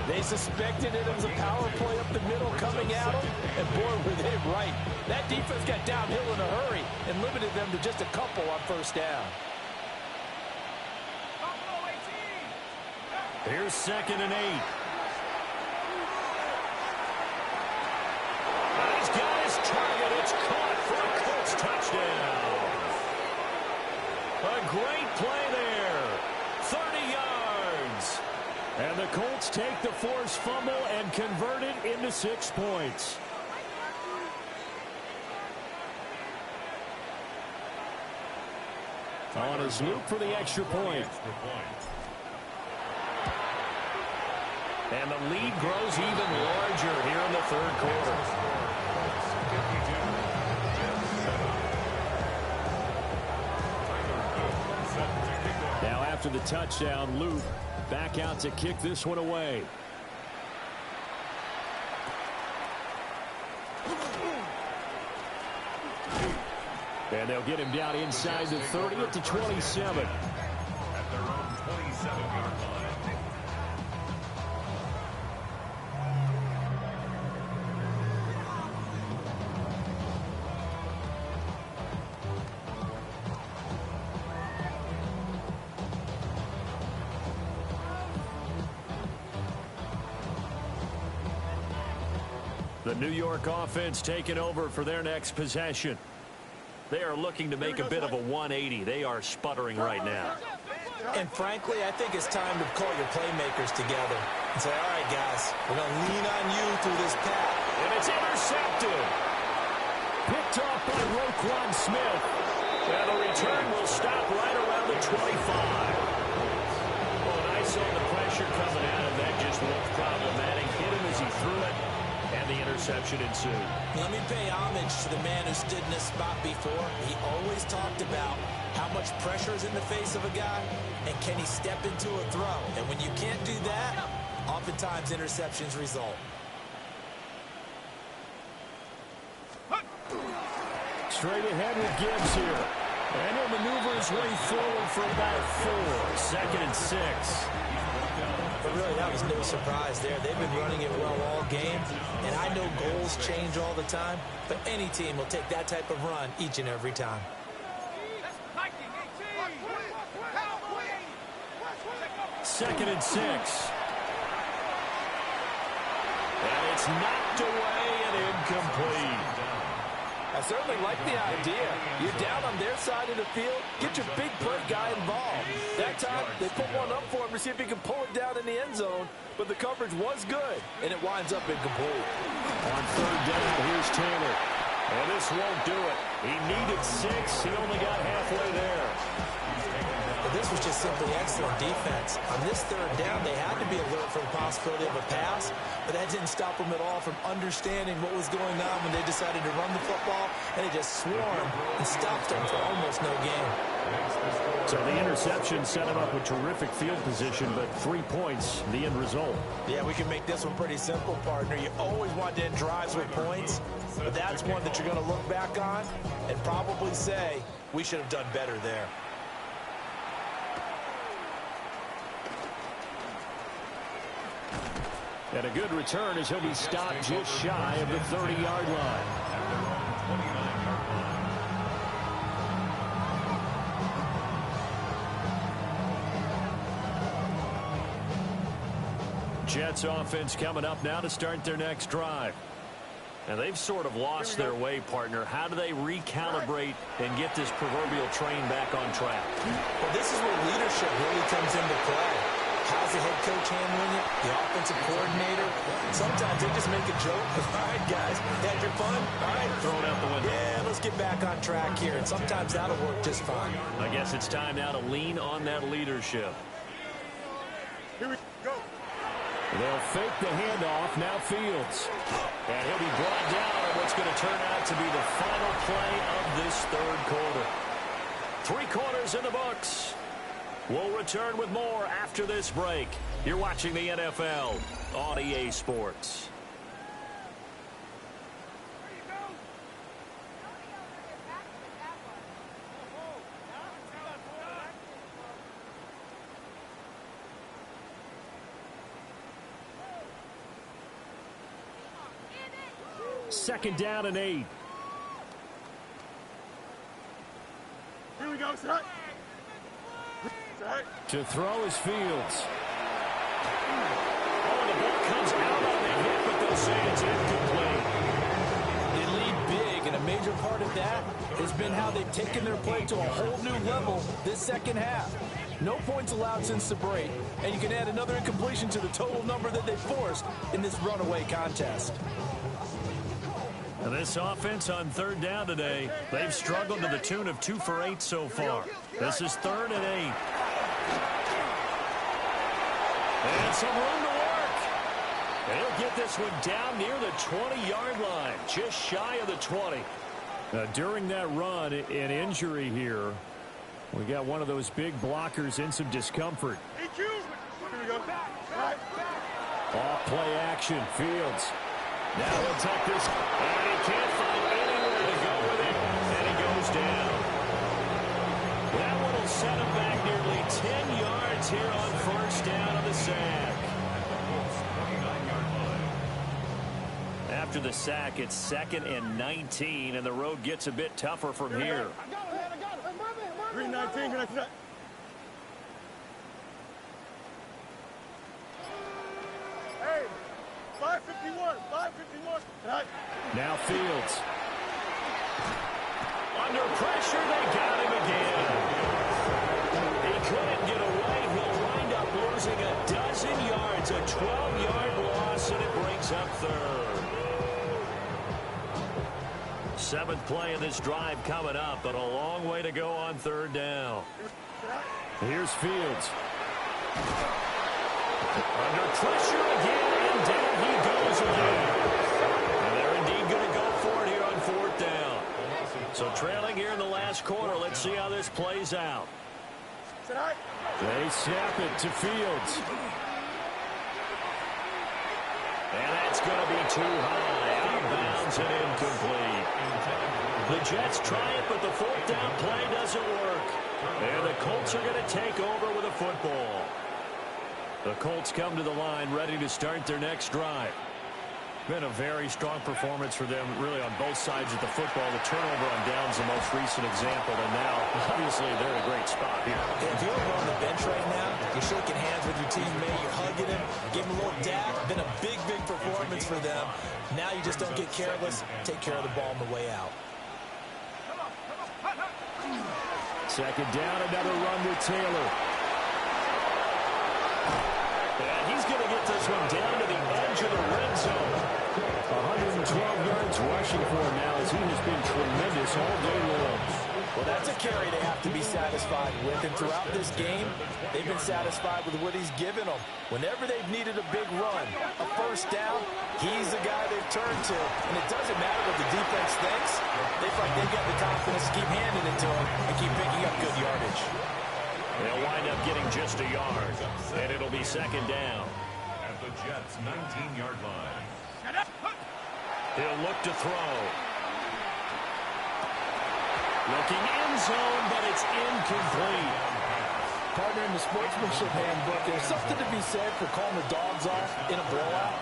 They suspected it was a power play up the middle coming at them, and boy, were they right. That defense got downhill in a hurry and limited them to just a couple on 1st down. Here's 2nd and 8. And he's got his target. It's caught for a Colts touchdown. A great play there. 30 yards. And the Colts take the forced fumble and convert it into 6 points. On his loop for the extra point. And the lead grows even larger here in the 3rd quarter. Now after the touchdown, Luke back out to kick this one away. And they'll get him down inside the 30 at the 27. At their own 27-yard line. The New York offense taking over for their next possession. They are looking to make a bit of a 180. They are sputtering right now. And frankly, I think it's time to call your playmakers together and say, all right, guys, we're going to lean on you through this path. And it's intercepted. Picked off by Roquan Smith. And the return will stop right around the 25. Well, and I saw the pressure coming at him. That just looked problematic. Hit him as he threw it. And the interception ensued. Let me pay homage to the man who stood in this spot before. He always talked about how much pressure is in the face of a guy, and can he step into a throw. And when you can't do that, oftentimes interceptions result. Straight ahead with Gibbs here. And he'll maneuver his way forward for about 4. Second and 6. But really, that was no surprise there. They've been running it well all game. And I know goals change all the time, but any team will take that type of run each and every time. Second and 6. And it's knocked away and incomplete. I certainly like the idea. You're down on their side of the field. Get your big play guy involved. That time, they put one up for him to see if he can pull it down in the end zone. But the coverage was good, and it winds up incomplete. On third down, here's Taylor. And this won't do it. He needed 6. He only got halfway there. This was just simply excellent defense. On this third down, they had to be alert for the possibility of a pass, but that didn't stop them at all from understanding what was going on when they decided to run the football, and they just swarmed and stopped them for almost no gain. So the interception set him up with terrific field position, but 3 points, the end result. Yeah, we can make this one pretty simple, partner. You always want to end drives with points, but that's one that you're going to look back on and probably say, we should have done better there. And a good return as he'll be stopped just shy of the 30-yard line. Jets offense coming up now to start their next drive. And they've sort of lost their way, partner. How do they recalibrate and get this proverbial train back on track? Well, this is where leadership really comes into play. How's the head coach handling it? The offensive coordinator? Sometimes they just make a joke. All right, guys, had your fun? All right, throw it out the window. Yeah, let's get back on track here. And sometimes that'll work just fine. I guess it's time now to lean on that leadership. Here we go. They'll fake the handoff. Now Fields. And he'll be brought down on what's going to turn out to be the final play of this third quarter. 3 quarters in the books. We'll return with more after this break. You're watching the NFL on EA Sports. Second down and 8. Here we go, set. To throw is Fields. Oh, the ball comes out on the hit, but they'll say it's incomplete. They lead big, and a major part of that has been how they've taken their play to a whole new level this second half. No points allowed since the break, and you can add another incompletion to the total number that they forced in this runaway contest. And this offense on third down today, they've struggled to the tune of 2 for 8 so far. This is 3rd and 8. And some room to work. And he'll get this one down near the 20-yard line, just shy of the 20. During that run, an injury here. We got one of those big blockers in some discomfort. Here we go. Off play action, Fields. Now he'll take this, and he can't find anywhere to go with it, and he goes down. That one will set him back nearly 10 yards here on first down of the sack. After the sack, it's 2nd and 19, and the road gets a bit tougher from here. 319, 319. Hey, 550. 5:51. 5:51. Now Fields. Under pressure, they got him again. He couldn't get away. He'll wind up losing a dozen yards, a 12-yard loss, and it brings up third. Seventh play of this drive coming up, but a long way to go on third down. Here's Fields. Under pressure again, and down he goes again. And they're indeed going to go for it here on fourth down. So trailing here in the last quarter. Let's see how this plays out. They snap it to Fields. And that's going to be too high. Out of bounds and incomplete. The Jets try it, but the fourth down play doesn't work. And the Colts are going to take over with a football. The Colts come to the line ready to start their next drive. Been a very strong performance for them, really, on both sides of the football. The turnover on downs the most recent example, and now, obviously, they're in a great spot here. If you're on the bench right now, you're shaking hands with your teammate, you're hugging him, give him a little dap. Been a big, big performance for them. Now you just don't get careless. Take care of the ball on the way out. Second down, another run with Taylor. And he's going to get this one down to the edge of the red zone. 112 yards rushing for him now as he has been tremendous all day long. Well, that's a carry they have to be satisfied with. And throughout this game, they've been satisfied with what he's given them. Whenever they've needed a big run, a first down, he's the guy they've turned to. And it doesn't matter what the defense thinks. They feel like they've got the confidence to keep handing it to him and keep picking up good yardage. They'll wind up getting just a yard, and it'll be second down. At the Jets' 19-yard line. He'll look to throw. Looking end zone, but it's incomplete. Partner, in the sportsmanship handbook, there's something to be said for calling the dogs off in a blowout.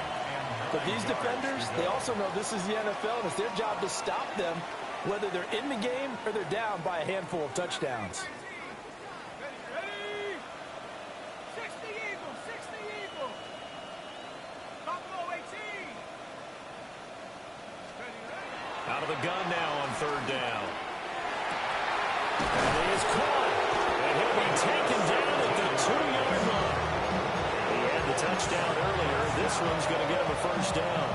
But these defenders, they also know this is the NFL, and it's their job to stop them, whether they're in the game or they're down by a handful of touchdowns. Out of the gun now on third down. And he is caught. And he'll be taken down at the 2-yard line. He had the touchdown earlier. This one's going to get him a first down.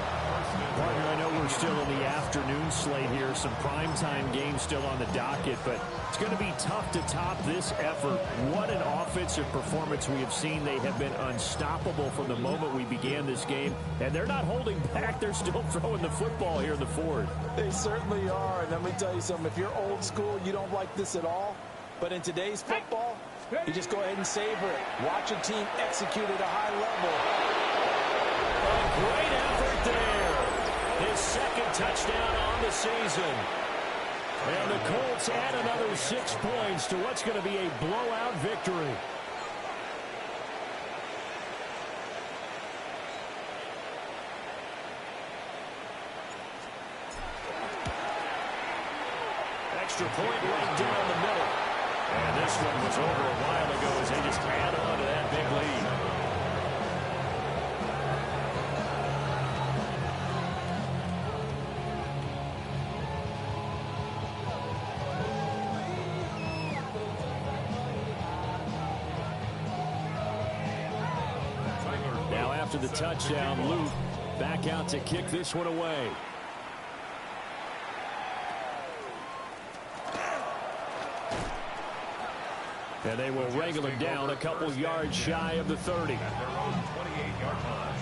Partner, I know we're still in the afternoon slate here. Some primetime games still on the docket, but it's going to be tough to top this effort. What an offensive performance we have seen. They have been unstoppable from the moment we began this game, and they're not holding back. They're still throwing the football here in the fourth. They certainly are, and let me tell you something. If you're old school, you don't like this at all. But in today's football, you just go ahead and savor it. Watch a team execute at a high level. A great effort there. His second touchdown on the season. And the Colts add another 6 points to what's going to be a blowout victory. Extra point right down the middle. And this one was over a while ago as they just add on to that big lead. Now after the touchdown, Luke back out to kick this one away. And they will wrangle him down a couple yards shy of the 30. At their own 28-yard line.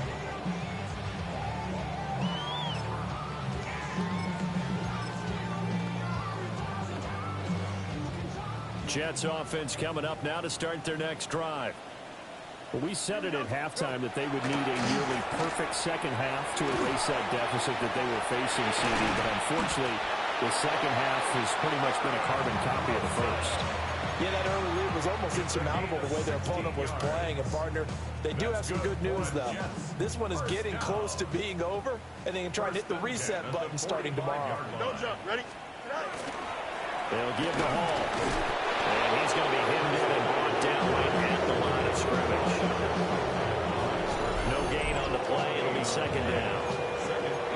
Jets offense coming up now to start their next drive. Well, we said it at halftime that they would need a nearly perfect second half to erase that deficit that they were facing, CD. But unfortunately, the second half has pretty much been a carbon copy of the first. Yeah, that early lead was almost insurmountable the way their opponent was playing. And, partner, they do have some good news, though. This one is getting close to being over, and they can try and hit the reset button starting tomorrow. Don't jump. Ready? They'll give to Hall. And he's going to be hemmed in and brought down right at the line of scrimmage. No gain on the play. It'll be second down.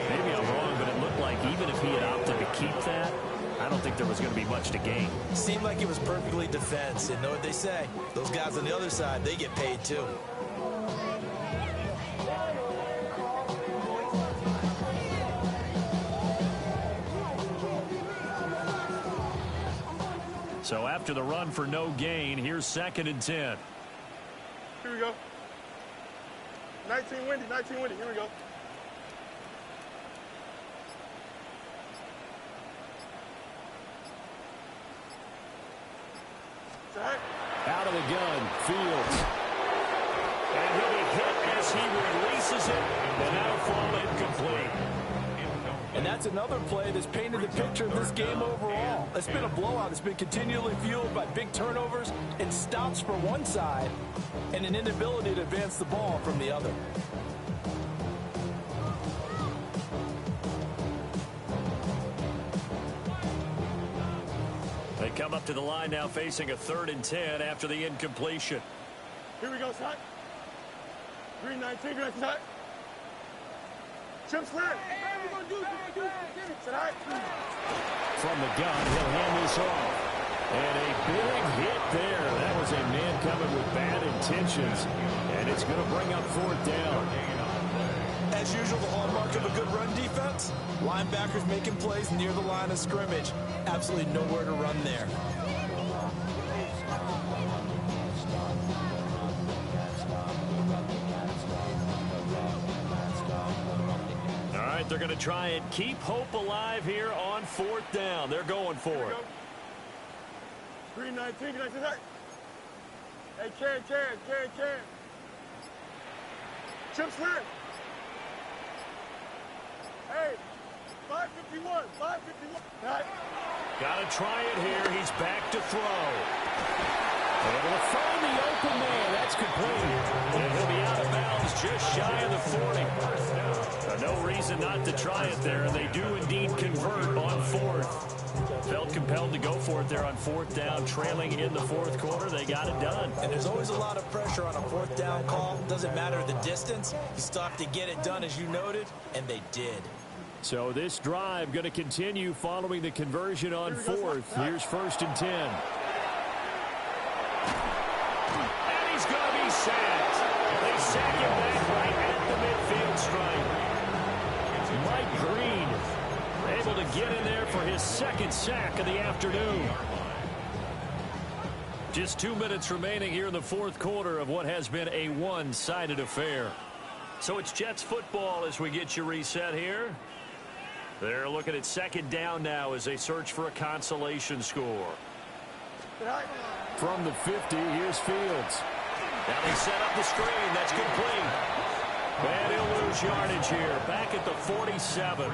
Maybe I'm wrong, but it looked like even if he had opted to keep that, I don't think there was going to be much to gain. Seemed like it was perfectly defense. And know what they say? Those guys on the other side, they get paid too. So after the run for no gain, here's 2nd and 10. Here we go. 19 windy, 19 windy. Here we go. Out of the gun, Fields. And he'll be hit as he releases it, and that'll fall incomplete. And that's another play that's painted the picture of this game overall. It's been a blowout. It's been continually fueled by big turnovers and stops for one side and an inability to advance the ball from the other. They come up to the line now facing a 3rd and 10 after the incompletion. Here we go, Side. Green 19, green Side. Chip slant. Hey, we're going to do it. Side. From the gun, he'll hand this off. And a big hit there. That was a man coming with bad intentions. And it's going to bring up 4th down. As usual, the hallmark of a good run defense, linebackers making plays near the line of scrimmage. Absolutely nowhere to run there. All right, they're going to try and keep hope alive here on 4th down. They're going for it. Green 19, green 19. Hey, can. Chip slant. Hey, 551. Right. Got to try it here. He's back to throw. Able to find the open man. That's complete. And he'll be out of bounds just shy of the 40. No reason not to try it there, and they do indeed convert on 4th. Felt compelled to go for it there on 4th down, trailing in the 4th quarter. They got it done. And there's always a lot of pressure on a 4th down call. Doesn't matter the distance. You still have to get it done, as you noted, and they did. So this drive going to continue following the conversion on 4th. Here's 1st and 10. And he's going to be sacked. They sack him back right at the midfield stripe. Mike Green able to get in there for his 2nd sack of the afternoon. Just 2 minutes remaining here in the 4th quarter of what has been a one-sided affair. So it's Jets football as we get you reset here. They're looking at 2nd down now as they search for a consolation score. From the 50, here's Fields. Now they set up the screen. That's complete. And he'll lose yardage here. Back at the 47.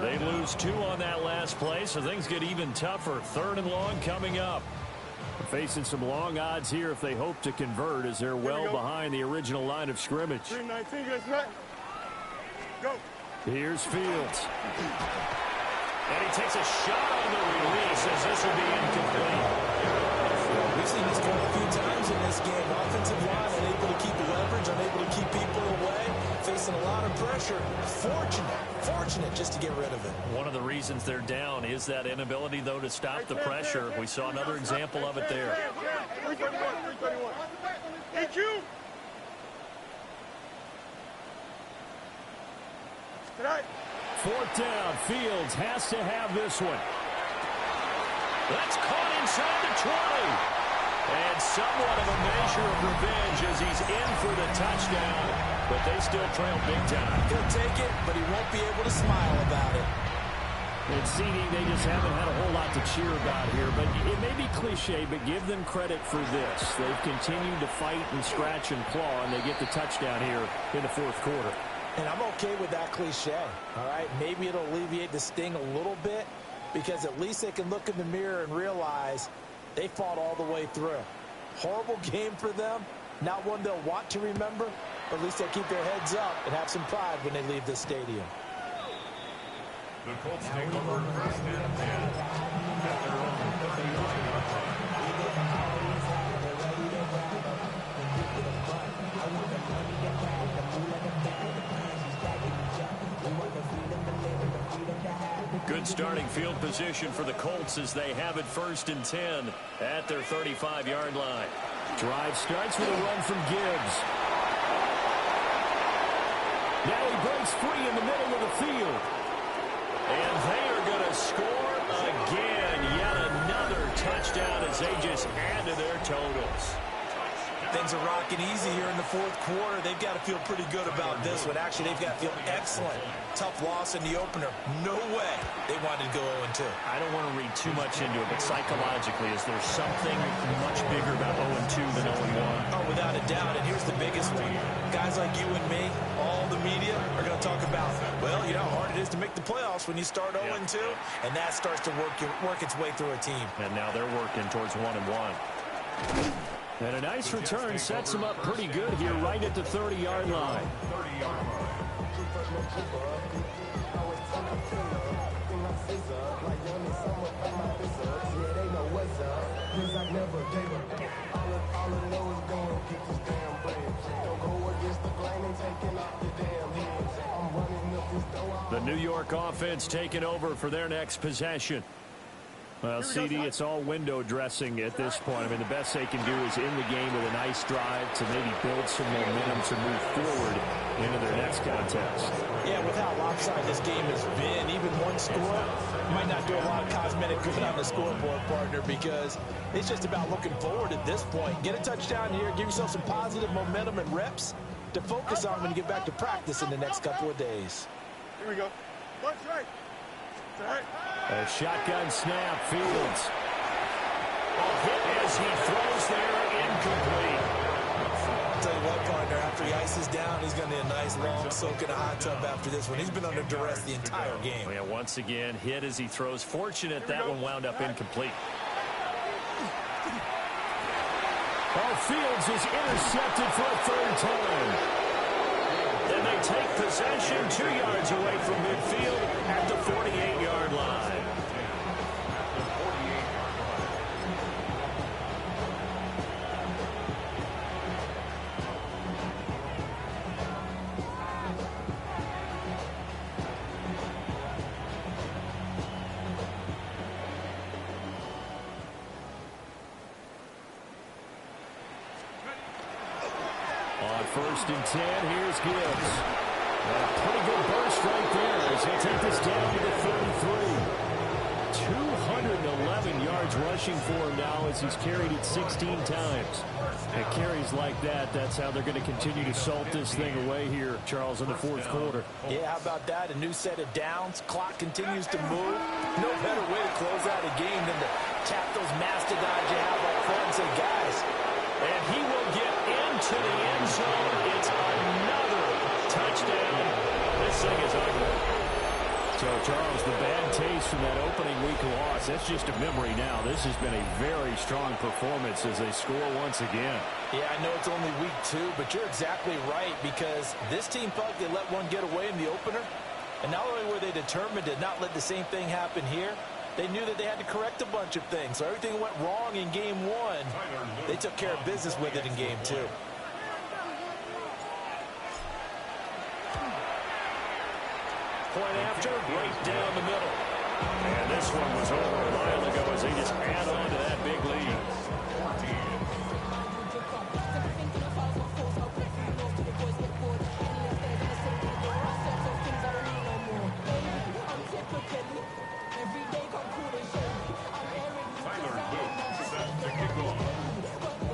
They lose 2 on that last play, so things get even tougher. 3rd and long coming up. Facing some long odds here if they hope to convert as they're well behind the original line of scrimmage. 319, go. Here's Fields. And he takes a shot on the release as this will be incomplete. We've seen this come a few times in this game. Offensive line unable to keep leverage, unable to keep people away, facing a lot of pressure. Fortunate just to get rid of it. One of the reasons they're down is that inability, though, to stop the pressure. We saw another example of it there. 331. EQ. Tonight. 4th down. Fields has to have this one. That's caught inside the 20. And somewhat of a measure of revenge as he's in for the touchdown. But they still trail big time. He'll take it, but he won't be able to smile about it. It's seeming they just haven't had a whole lot to cheer about here. But it may be cliche, but give them credit for this. They've continued to fight and scratch and claw, and they get the touchdown here in the 4th quarter. And I'm okay with that cliche, all right? Maybe it'll alleviate the sting a little bit because at least they can look in the mirror and realize they fought all the way through. Horrible game for them, not one they'll want to remember, but at least they'll keep their heads up and have some pride when they leave this stadium. The Colts take over 1st and 10 at their own 30-yard line. Good starting field position for the Colts as they have it 1st and 10 at their 35-yard line. Drive starts with a run from Gibbs. Now he breaks free in the middle of the field. And they are going to score again. Yet another touchdown as they just add to their totals. Things are rocking easy here in the 4th quarter. They've got to feel pretty good about this one. Actually, they've got to feel excellent. Tough loss in the opener. No way they wanted to go 0-2. I don't want to read too much into it, but psychologically, is there something much bigger about 0-2 than 0-1? Oh, without a doubt. And here's the biggest one. Guys like you and me, all the media, are going to talk about, well, you know how hard it is to make the playoffs when you start 0-2, and that starts to work its way through a team. And now they're working towards 1-1. And a nice return sets them up pretty good here right at the 30-yard line. The New York offense taking over for their next possession. Well, CD, it's all window dressing at this point. I mean, the best they can do is in the game with a nice drive to maybe build some momentum to move forward into their next contest. Yeah, with how lopsided this game has been, even one score might not do a lot of cosmetic good on the scoreboard, partner, because it's just about looking forward at this point. Get a touchdown here, give yourself some positive momentum and reps to focus on when you get back to practice in the next couple of days. Here we go. What's right? A shotgun snap, Fields. A hit as he throws there, incomplete. I'll tell you what, partner, after he ices down, he's going to need a nice long soak in a hot tub after this one. He's been under duress the entire game. Yeah, once again, hit as he throws. Fortunate that one wound up incomplete. Oh, Fields is intercepted for a 3rd time. And they take possession 2 yards away from midfield at the 48-yard line. On 1st and 10, here's Gibbs. A pretty good burst right there as they take this down to the 33. 211 yards rushing for him now as he's carried it 16 times. And carries like that, that's how they're going to continue to salt this thing away here, Charles, in the 4th quarter. Yeah, how about that? A new set of downs. Clock continues to move. No better way to close out a game than to tap those mastodons you have up front and say, guys. And he will get into the end zone. It's another touchdown. This thing is ugly. So, Charles, the bad taste from that opening week loss, that's just a memory now. This has been a very strong performance as they score once again. Yeah, I know it's only week 2, but you're exactly right, because this team felt they let one get away in the opener. And not only were they determined to not let the same thing happen here, they knew that they had to correct a bunch of things. So everything went wrong in game 1. They took care of business with it in game 2. Point after, right down the middle. And this one was over a while ago as they just add on to that big lead.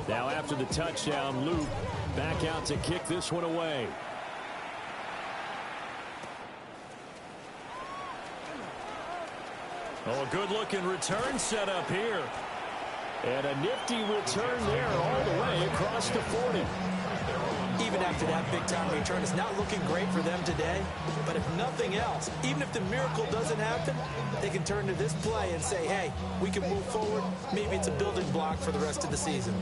Now after the touchdown, Luke back out to kick this one away. Oh, good-looking return set up here. And a nifty return there all the way across the 40. Even after that big-time return, it's not looking great for them today. But if nothing else, even if the miracle doesn't happen, they can turn to this play and say, hey, we can move forward. Maybe it's a building block for the rest of the season.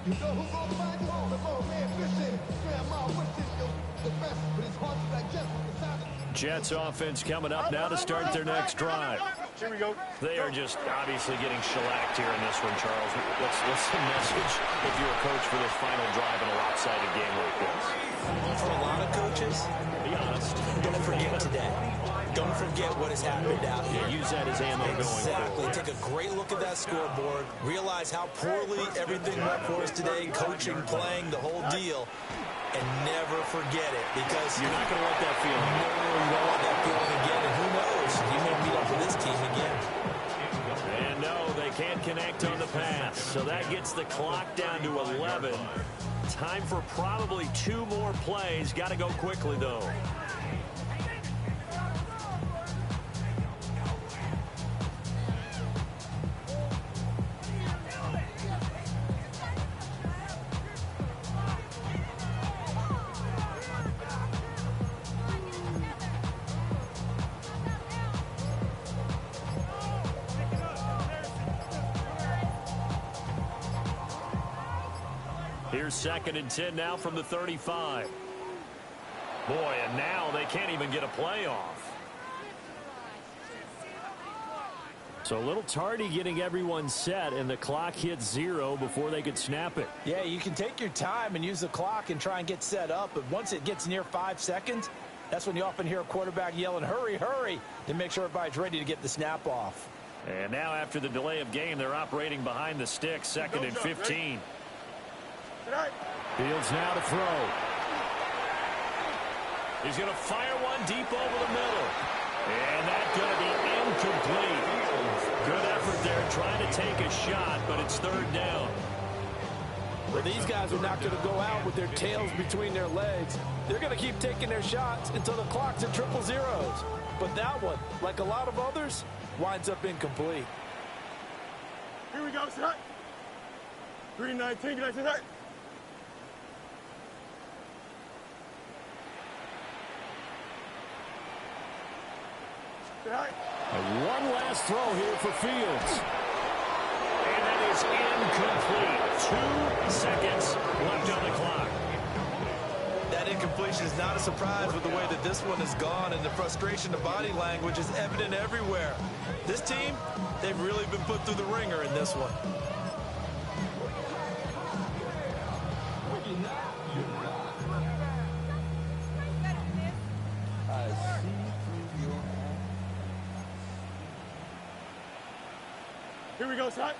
You know Jets offense coming up now to start their next drive. Here we go. They are just obviously getting shellacked here in this one, Charles. What's the message if you're a coach for this final drive in a lopsided game like this? For a lot of coaches, Be honest. don't forget today. Don't forget what has happened out here. Yeah, use that as ammo going Exactly. forward. Take a great look at that scoreboard. Realize how poorly everything went for us today. Coaching, playing, the whole deal. And never forget it, because You're not going to let that feeling. no, you don't want that feeling again. And who knows? You may meet up with this team again. And no, they can't connect on the pass. So that gets the clock down to 11. Time for probably 2 more plays. Got to go quickly, though. Here's 2nd and 10 now from the 35. Boy, and now they can't even get a play off. So a little tardy getting everyone set, and the clock hits 0 before they could snap it. Yeah, you can take your time and use the clock and try and get set up, but once it gets near 5 seconds, that's when you often hear a quarterback yelling, hurry, hurry, to make sure everybody's ready to get the snap off. And now after the delay of game, they're operating behind the stick, 2nd and 15. Fields now to throw. He's going to fire one deep over the middle. And that's going to be incomplete. Good effort there trying to take a shot, but it's 3rd down. Well, these guys are not going to go out with their tails between their legs. They're going to keep taking their shots until the clock's at 000. But that one, like a lot of others, winds up incomplete. Here we go, set. 319, can I say that? And one last throw here for Fields. And that is incomplete. 2 seconds left on the clock. That incompletion is not a surprise with the way that this one has gone, and the frustration, the body language is evident everywhere. This team, they've really been put through the ringer in this one. Here we go, set.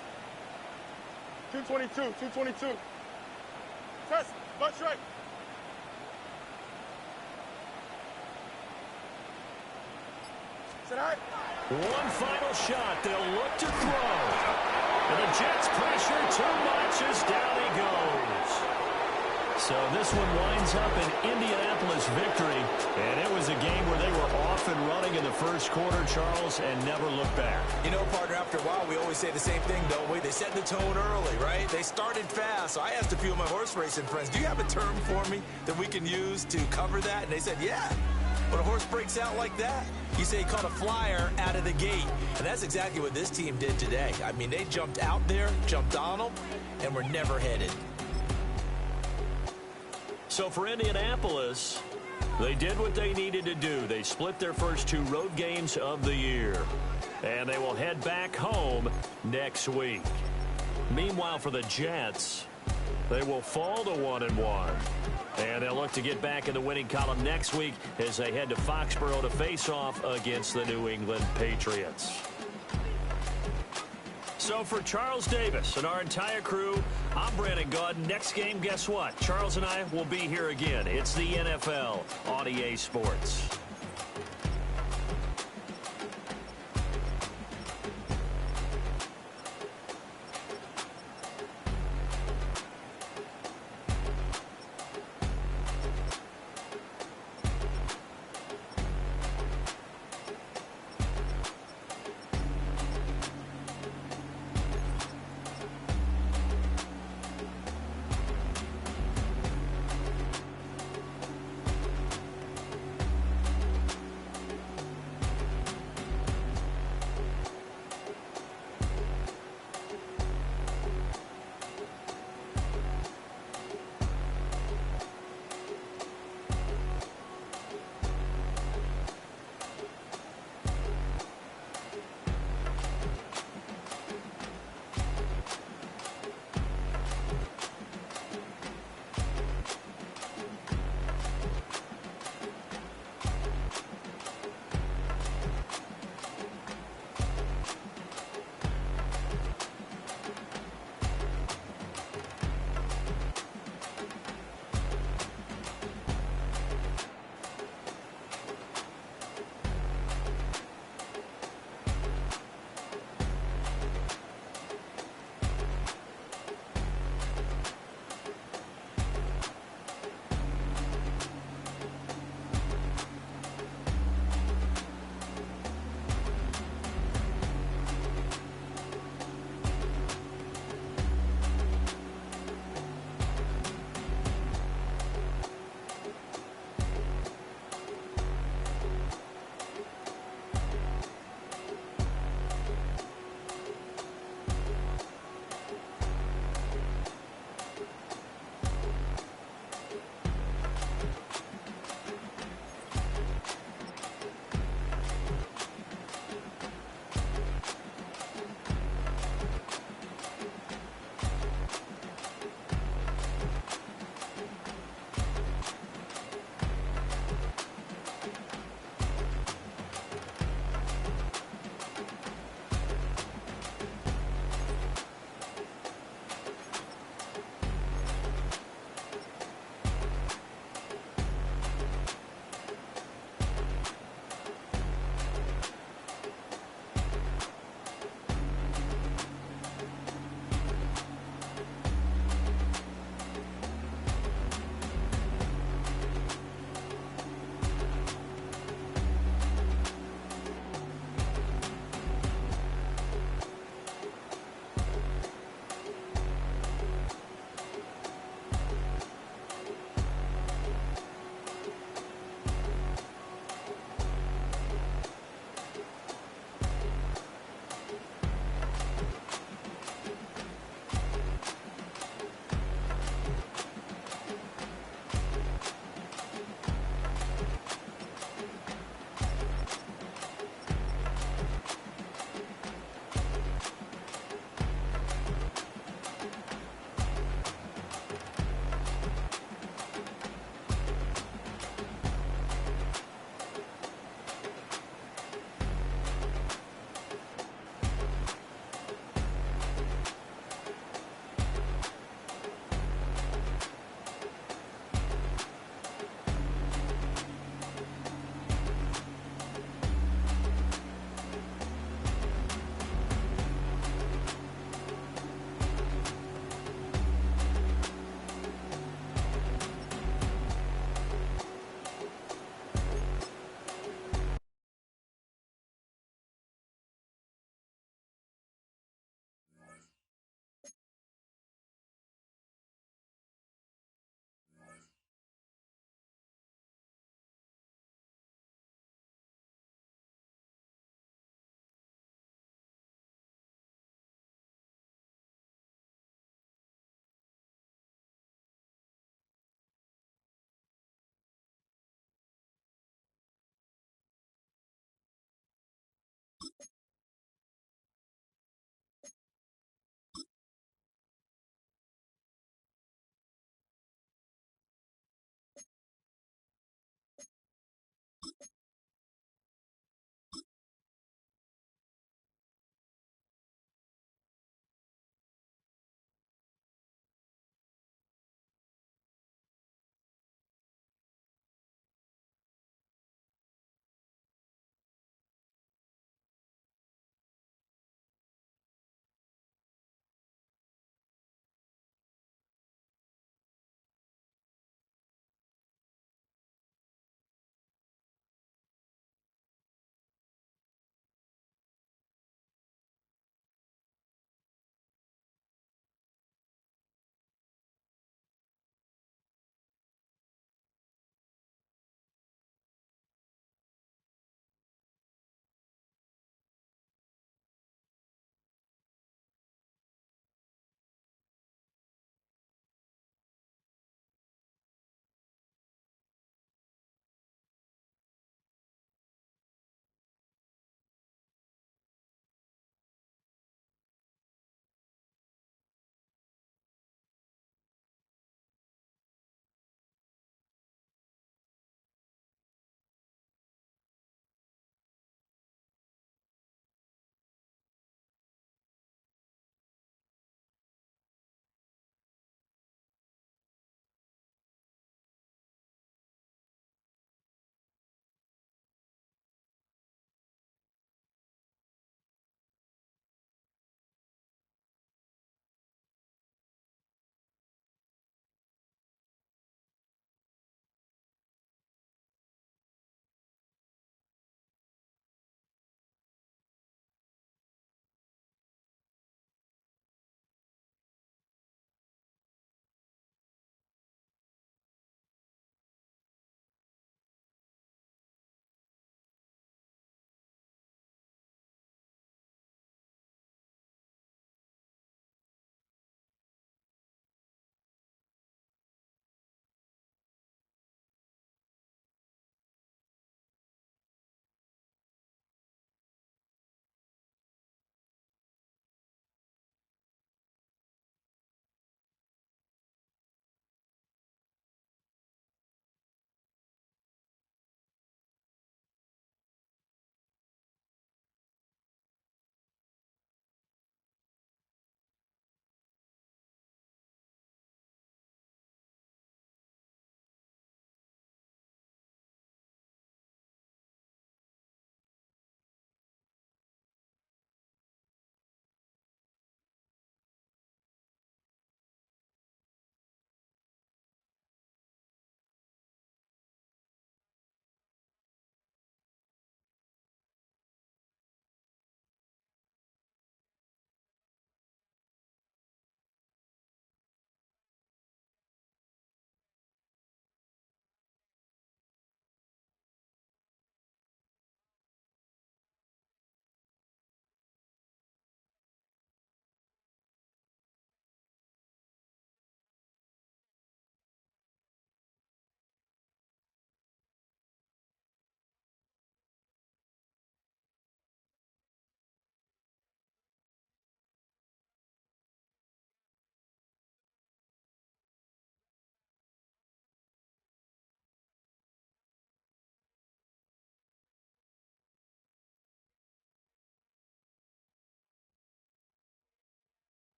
222, 222. Test, butt strike. Set high. One final shot. They'll look to throw. And the Jets pressure too much as down he goes. So this one winds up an Indianapolis victory. And it was a game where they were off and running in the first quarter, Charles, and never looked back. You know, partner, after a while, we always say the same thing, don't we? They set the tone early, right? They started fast. So I asked a few of my horse racing friends, do you have a term for me that we can use to cover that? And they said, yeah. When a horse breaks out like that, you say he caught a flyer out of the gate. And that's exactly what this team did today. I mean, they jumped out there, jumped on them, and were never headed. So for Indianapolis, they did what they needed to do. They split their first 2 road games of the year. And they will head back home next week. Meanwhile, for the Jets, they will fall to 1-1. And they'll look to get back in the winning column next week as they head to Foxborough to face off against the New England Patriots. So for Charles Davis and our entire crew, I'm Brandon Gaud. Next game, guess what? Charles and I will be here again. It's the NFL on EA Sports.